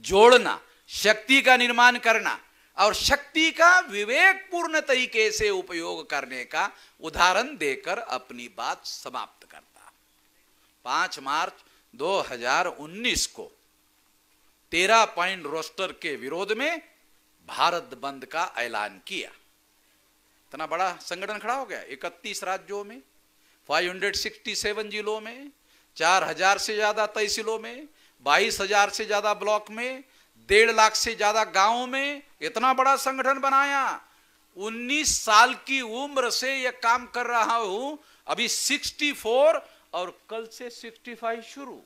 जोड़ना, शक्ति का निर्माण करना और शक्ति का विवेकपूर्ण तरीके से उपयोग करने का उदाहरण देकर अपनी बात समाप्त करता। 5 मार्च 2019 को 13 पॉइंट रोस्टर के विरोध में भारत बंद का ऐलान किया। इतना बड़ा संगठन खड़ा हो गया, 31 राज्यों में, 567 जिलों में, 4000 से ज्यादा तहसीलों में, 22,000 से ज्यादा ब्लॉक में, 1.5 लाख से ज्यादा गांवों में इतना बड़ा संगठन बनाया। 19 साल की उम्र से यह काम कर रहा हूं, अभी 64 और कल से 65 शुरू।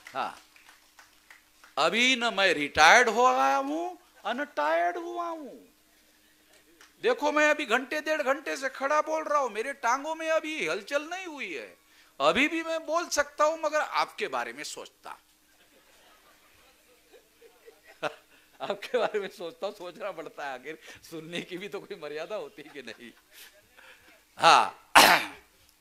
हाँ, अभी न मैं रिटायर्ड हो गया हूं न टायर्ड हुआ हूं। देखो मैं अभी घंटे 1.5 घंटे से खड़ा बोल रहा हूं, मेरे टांगों में अभी हलचल नहीं हुई है। अभी भी मैं बोल सकता हूं, मगर आपके बारे में सोचता आपके बारे में सोचता हूं, सोचना पड़ता है, आखिर सुनने की भी तो कोई मर्यादा होती है कि नहीं। हाँ,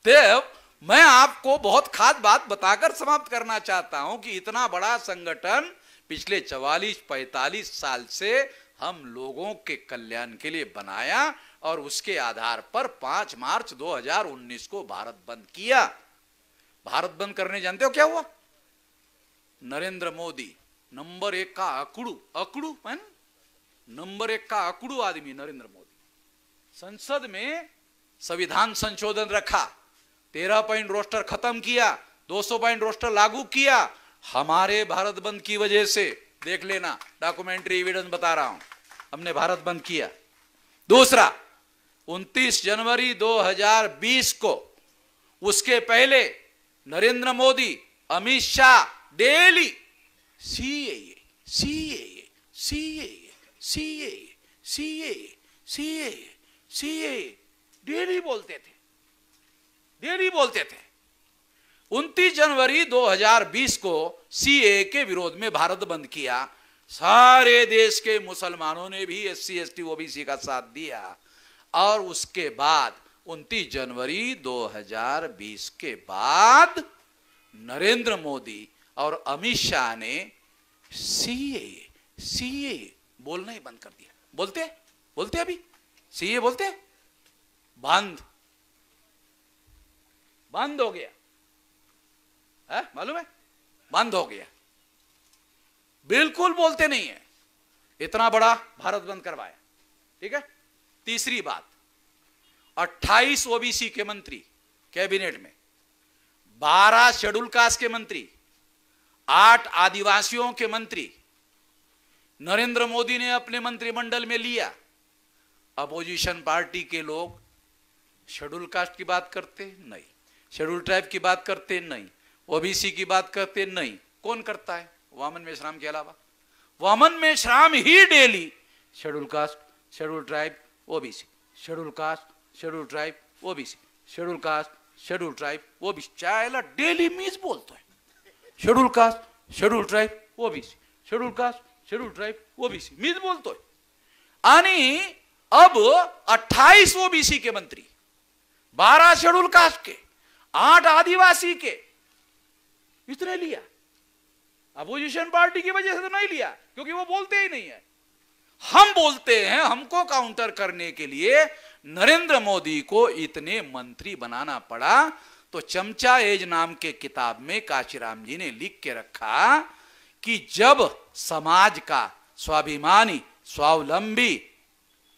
तो मैं आपको बहुत खास बात बताकर समाप्त करना चाहता हूं कि इतना बड़ा संगठन पिछले 44-45 साल से हम लोगों के कल्याण के लिए बनाया, और उसके आधार पर 5 मार्च 2019 को भारत बंद किया। भारत बंद करने जानते हो क्या हुआ? नरेंद्र मोदी नंबर 1 का अकड़ू है ना, नंबर 1 का अकड़ू आदमी नरेंद्र मोदी, संसद में संविधान संशोधन रखा, 13 पॉइंट रोस्टर खत्म किया, 200 पॉइंट रोस्टर लागू किया, हमारे भारत बंद की वजह से। देख लेना, डॉक्यूमेंट्री एविडेंस बता रहा हूं, हमने भारत बंद किया। दूसरा, 29 जनवरी 2020 को, उसके पहले Narendra Modi, Amit Shah daily CAA CAA CAA CAA CAA CAA CAA daily बोलते थे, डेली बोलते थे। 29 जनवरी 2020 को सीएए के विरोध में भारत बंद किया। सारे देश के मुसलमानों ने भी एससी एसटी ओबीसी का साथ दिया। और उसके बाद 29 जनवरी 2020 के बाद नरेंद्र मोदी और अमित शाह ने सीएए सीएए बोलना ही बंद कर दिया। बोलते बोलते अभी सीएए बोलते, बंद बंद हो गया है, मालूम है, बंद हो गया, बिल्कुल बोलते नहीं है। इतना बड़ा भारत बंद करवाया। ठीक है। तीसरी बात, 28 ओबीसी के मंत्री कैबिनेट में, 12 शेड्यूल कास्ट के मंत्री, 8 आदिवासियों के मंत्री नरेंद्र मोदी ने अपने मंत्रिमंडल में लिया। अपोजिशन पार्टी के लोग शेड्यूल कास्ट की बात करते नहीं, शेड्यूल ट्राइब की बात करते नहीं, ओबीसी की बात करते नहीं। कौन करता है? वामन मेश्राम के अलावा। वामन मेश्राम ही daily schedule caste, schedule tribe, OBC, schedule caste, schedule tribe, OBC, schedule caste, schedule tribe, OBC, चाहे डेली मीज बोलता है, schedule caste, schedule tribe, OBC, schedule caste, schedule tribe, OBC, मीज बोलता है। आणि अब 28 ओबीसी के मंत्री, 12 शेड्यूल कास्ट के, 8 आदिवासी के, इतने लिया। अपोजिशन पार्टी की वजह से तो नहीं लिया, क्योंकि वो बोलते ही नहीं है। हम बोलते हैं। हमको काउंटर करने के लिए नरेंद्र मोदी को इतने मंत्री बनाना पड़ा। तो चमचा एज नाम के किताब में काशीराम जी ने लिख के रखा कि जब समाज का स्वाभिमानी, स्वावलंबी,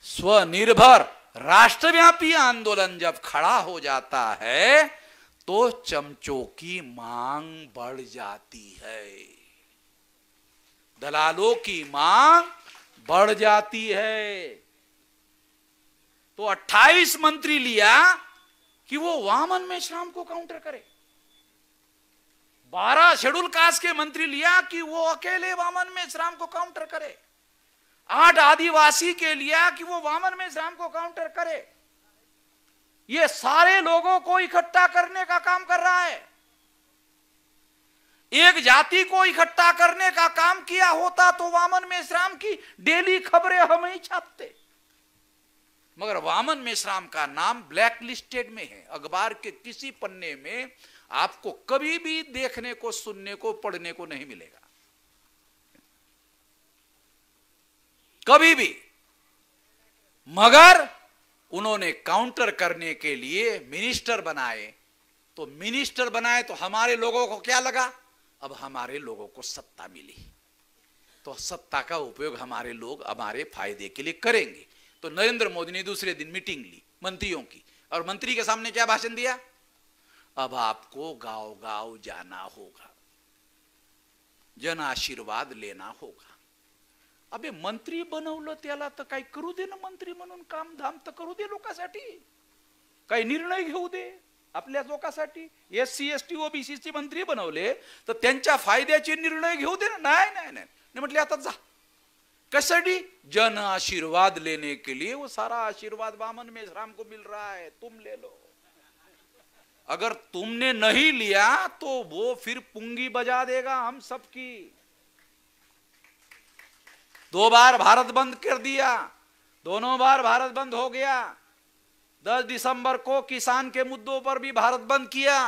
स्वनिर्भर राष्ट्रव्यापी आंदोलन जब खड़ा हो जाता है तो चमचों की मांग बढ़ जाती है, दलालों की मांग बढ़ जाती है। तो 28 मंत्री लिया कि वो वामन मेश्राम को काउंटर करे, 12 शेड्यूल कास्ट के मंत्री लिया कि वो अकेले वामन मेश्राम को काउंटर करे, 8 आदिवासी के लिया कि वो वामन मेश्राम को काउंटर करे। ये सारे लोगों को इकट्ठा करने का काम कर रहा है। एक जाति को इकट्ठा करने का काम किया होता तो वामन मेश्राम की डेली खबरें हम ही छापते, मगर वामन मेश्राम का नाम ब्लैक लिस्टेड में है। अखबार के किसी पन्ने में आपको कभी भी देखने को, सुनने को, पढ़ने को नहीं मिलेगा, कभी भी। मगर उन्होंने काउंटर करने के लिए मिनिस्टर बनाए। तो मिनिस्टर बनाए तो हमारे लोगों को क्या लगा? अब हमारे लोगों को सत्ता मिली तो सत्ता का उपयोग हमारे लोग हमारे फायदे के लिए करेंगे। तो नरेंद्र मोदी ने दूसरे दिन मीटिंग ली मंत्रियों की, और मंत्री के सामने क्या भाषण दिया? अब आपको गांव गांव जाना होगा, जन आशीर्वाद लेना होगा। अबे मंत्री बनवलं त्याला तर काही करू दे ना, मंत्री म्हणून काम धाम तर करू दे लोकांसाठी, काही निर्णय घेऊ दे आपल्या लोकांसाठी। एससी एसटी ओबीसी चे मंत्री बनवले तर त्यांच्या फायद्याचे निर्णय घेऊ दे ना। नाही नाही नाही, म्हटले आता जा। कशासाठी? जन आशीर्वाद लेने के लिए। वो सारा आशीर्वाद वामन मेश्राम को मिल रहा है, तुम ले लो। अगर तुमने नहीं लिया तो वो फिर पुंगी बजा देगा हम सबकी। 2 बार भारत बंद कर दिया, दोनों बार भारत बंद हो गया। 10 दिसंबर को किसान के मुद्दों पर भी भारत बंद किया।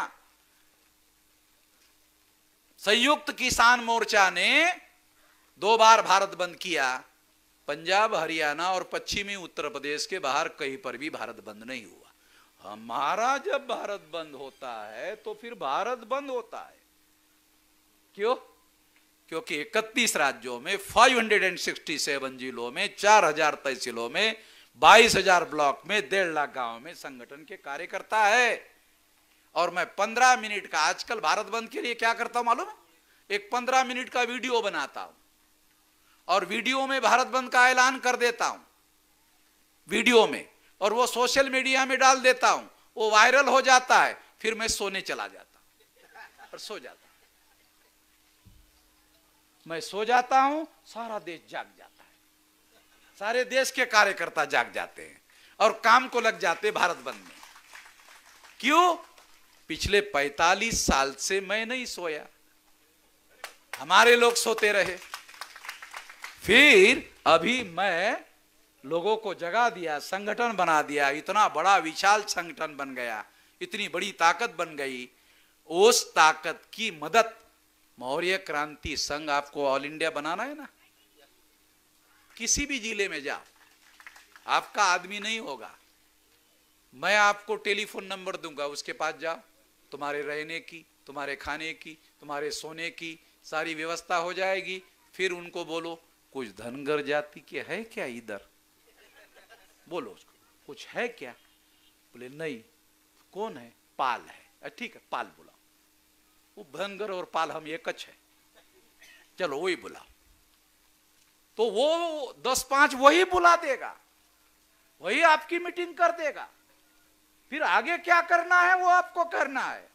संयुक्त किसान मोर्चा ने 2 बार भारत बंद किया। पंजाब, हरियाणा और पश्चिमी उत्तर प्रदेश के बाहर कहीं पर भी भारत बंद नहीं हुआ। हमारा जब भारत बंद होता है तो फिर भारत बंद होता है। क्यों? क्योंकि 31 राज्यों में, 567 जिलों में, 4000 तहसीलों में, 22,000 ब्लॉक में, 1.5 लाख गांव में संगठन के कार्यकर्ता है। और मैं 15 मिनट का, आजकल भारत बंद के लिए क्या करता हूं मालूम है, एक 15 मिनट का वीडियो बनाता हूं और वीडियो में भारत बंद का ऐलान कर देता हूं वीडियो में, और वो सोशल मीडिया में डाल देता हूं, वो वायरल हो जाता है, फिर मैं सोने चला जाता हूं और सो जाता हूं। मैं सो जाता हूं, सारा देश जाग जाता है, सारे देश के कार्यकर्ता जाग जाते हैं और काम को लग जाते भारत बंद में। क्यों? पिछले 45 साल से मैं नहीं सोया, हमारे लोग सोते रहे। फिर अभी मैं लोगों को जगा दिया, संगठन बना दिया, इतना बड़ा विशाल संगठन बन गया, इतनी बड़ी ताकत बन गई। उस ताकत की मदद, मौर्य क्रांति संघ आपको ऑल इंडिया बनाना है ना, किसी भी जिले में जाओ, आपका आदमी नहीं होगा, मैं आपको टेलीफोन नंबर दूंगा, उसके पास जाओ, तुम्हारे रहने की, तुम्हारे खाने की, तुम्हारे सोने की सारी व्यवस्था हो जाएगी। फिर उनको बोलो कुछ धनगर जाति के है क्या इधर, बोलो उसको कुछ है क्या, बोले नहीं, कौन है, पाल है, ठीक है पाल बुलाओ, वो धनगर और पाल हम एक है, चलो वही बुलाओ। तो वो 10-5 वही बुला देगा, वही आपकी मीटिंग कर देगा। फिर आगे क्या करना है वो आपको करना है।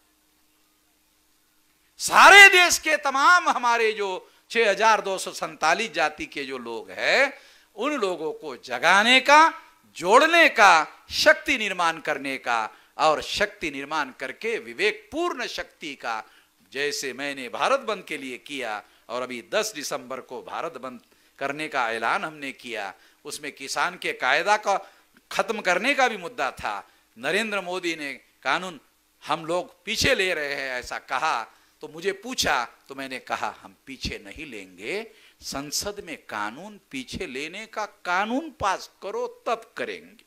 सारे देश के तमाम हमारे जो 6247 जाति के जो लोग हैं, उन लोगों को जगाने का, जोड़ने का, शक्ति निर्माण करने का, और शक्ति निर्माण करके विवेकपूर्ण शक्ति का, जैसे मैंने भारत बंद के लिए किया, और अभी 10 दिसंबर को भारत बंद करने का ऐलान हमने किया। उसमें किसान के कायदा का खत्म करने का भी मुद्दा था। नरेंद्र मोदी ने कानून हम लोग पीछे ले रहे हैं ऐसा कहा, तो मुझे पूछा, तो मैंने कहा हम पीछे नहीं लेंगे, संसद में कानून पीछे लेने का कानून पास करो तब करेंगे।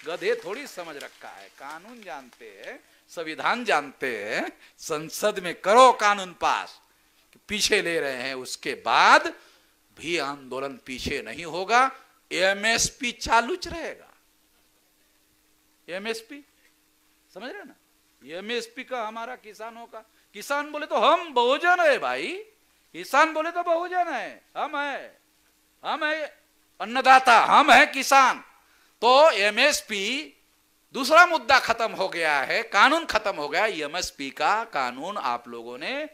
गधे थोड़ी समझ रखा है, कानून जानते हैं, संविधान जानते हैं, संसद में करो कानून पास, पीछे ले रहे हैं, उसके बाद भी आंदोलन पीछे नहीं होगा, एमएसपी चालू रहेगा। एमएसपी समझ रहे ना, एमएसपी का हमारा किसानों का, किसान बोले तो हम बहुजन है भाई, किसान बोले तो बहुजन है, हम है अन्नदाता, हम है किसान। तो एमएसपी दूसरा मुद्दा खत्म हो गया है, कानून खत्म हो गया, एमएसपी का कानून आप लोगों ने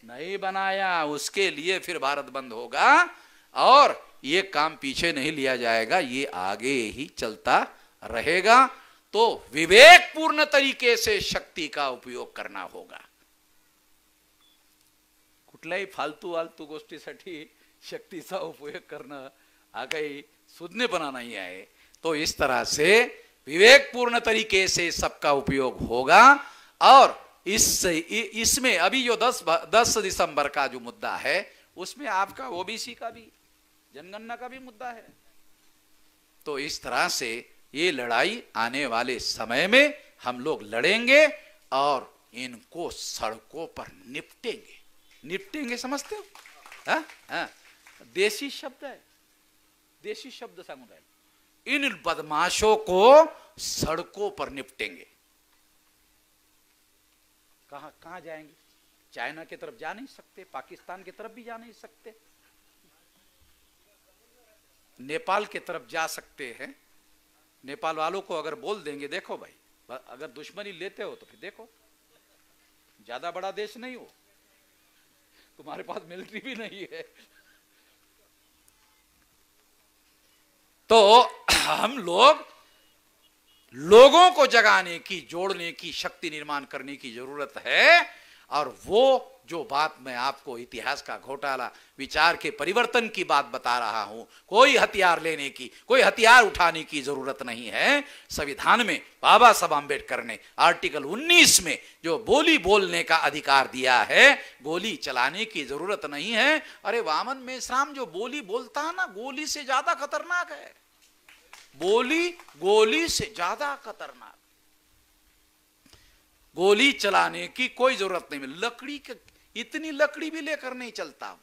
नहीं बनाया, उसके लिए फिर भारत बंद होगा और ये काम पीछे नहीं लिया जाएगा, ये आगे ही चलता रहेगा। तो विवेकपूर्ण तरीके से शक्ति का उपयोग करना होगा। कुठल्याही फालतू आलतू गोष्टीसाठी शक्तीचा उपयोग करणं हा काही सुज्ञपणा नहीं आहे। तो इस तरह से विवेकपूर्ण तरीके से सबका उपयोग होगा। और इसमें अभी जो 10 दिसंबर का जो मुद्दा है, उसमें आपका ओबीसी का भी, जनगणना का भी मुद्दा है। तो इस तरह से ये लड़ाई आने वाले समय में हम लोग लड़ेंगे और इनको सड़कों पर निपटेंगे। निपटेंगे समझते हो? हाँ, देसी शब्द है, देसी शब्द सांगून राहिले। इन बदमाशों को सड़कों पर निपटेंगे। कहां जाएंगे? चाइना की तरफ जा नहीं सकते, पाकिस्तान की तरफ भी जा नहीं सकते, नेपाल की तरफ जा सकते हैं। नेपाल वालों को अगर बोल देंगे, देखो भाई, अगर दुश्मनी लेते हो तो फिर देखो, ज्यादा बड़ा देश नहीं हो, तुम्हारे पास मिलिट्री भी नहीं है, तो हम लोगों को जगाने की, जोड़ने की, शक्ति निर्माण करने की जरूरत है। और वो जो बात मैं आपको इतिहास का घोटाला, विचार के परिवर्तन की बात बता रहा हूं, कोई हथियार लेने की, कोई हथियार उठाने की जरूरत नहीं है। संविधान में बाबा साहब आंबेडकर ने आर्टिकल 19 में जो बोली बोलने का अधिकार दिया है, गोली चलाने की जरूरत नहीं है। अरे वामन मेश्राम जो बोली बोलता है ना, गोली से ज्यादा खतरनाक है। गोली से ज्यादा खतरनाक। गोली चलाने की कोई जरूरत नहीं। लकड़ी के, इतनी लकड़ी भी लेकर नहीं चलता हूं।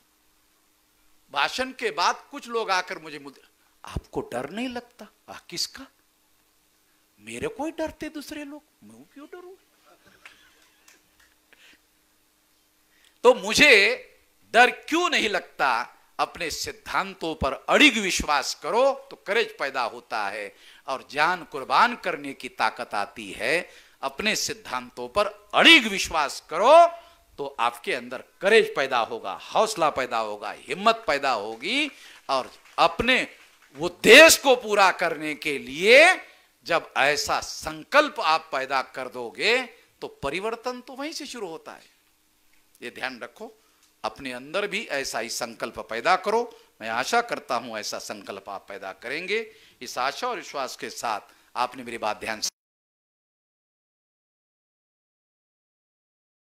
भाषण के बाद कुछ लोग आकर मुझे आपको डर नहीं लगता? किसका? मेरे को ही डरते दूसरे लोग, मैं क्यों डरूं? तो मुझे डर क्यों नहीं लगता, अपने सिद्धांतों पर अड़िग विश्वास करो तो करेज पैदा होता है और जान कुर्बान करने की ताकत आती है। अपने सिद्धांतों पर अड़िग विश्वास करो तो आपके अंदर करेज पैदा होगा, हौसला पैदा होगा, हिम्मत पैदा होगी और अपने वो देश को पूरा करने के लिए जब ऐसा संकल्प आप पैदा कर दोगे तो परिवर्तन तो वहीं से शुरू होता है। ये ध्यान रखो, अपने अंदर भी ऐसा ही संकल्प पैदा करो। मैं आशा करता हूं ऐसा संकल्प आप पैदा करेंगे। इस आशा और विश्वास के साथ आपने मेरी बात ध्यान से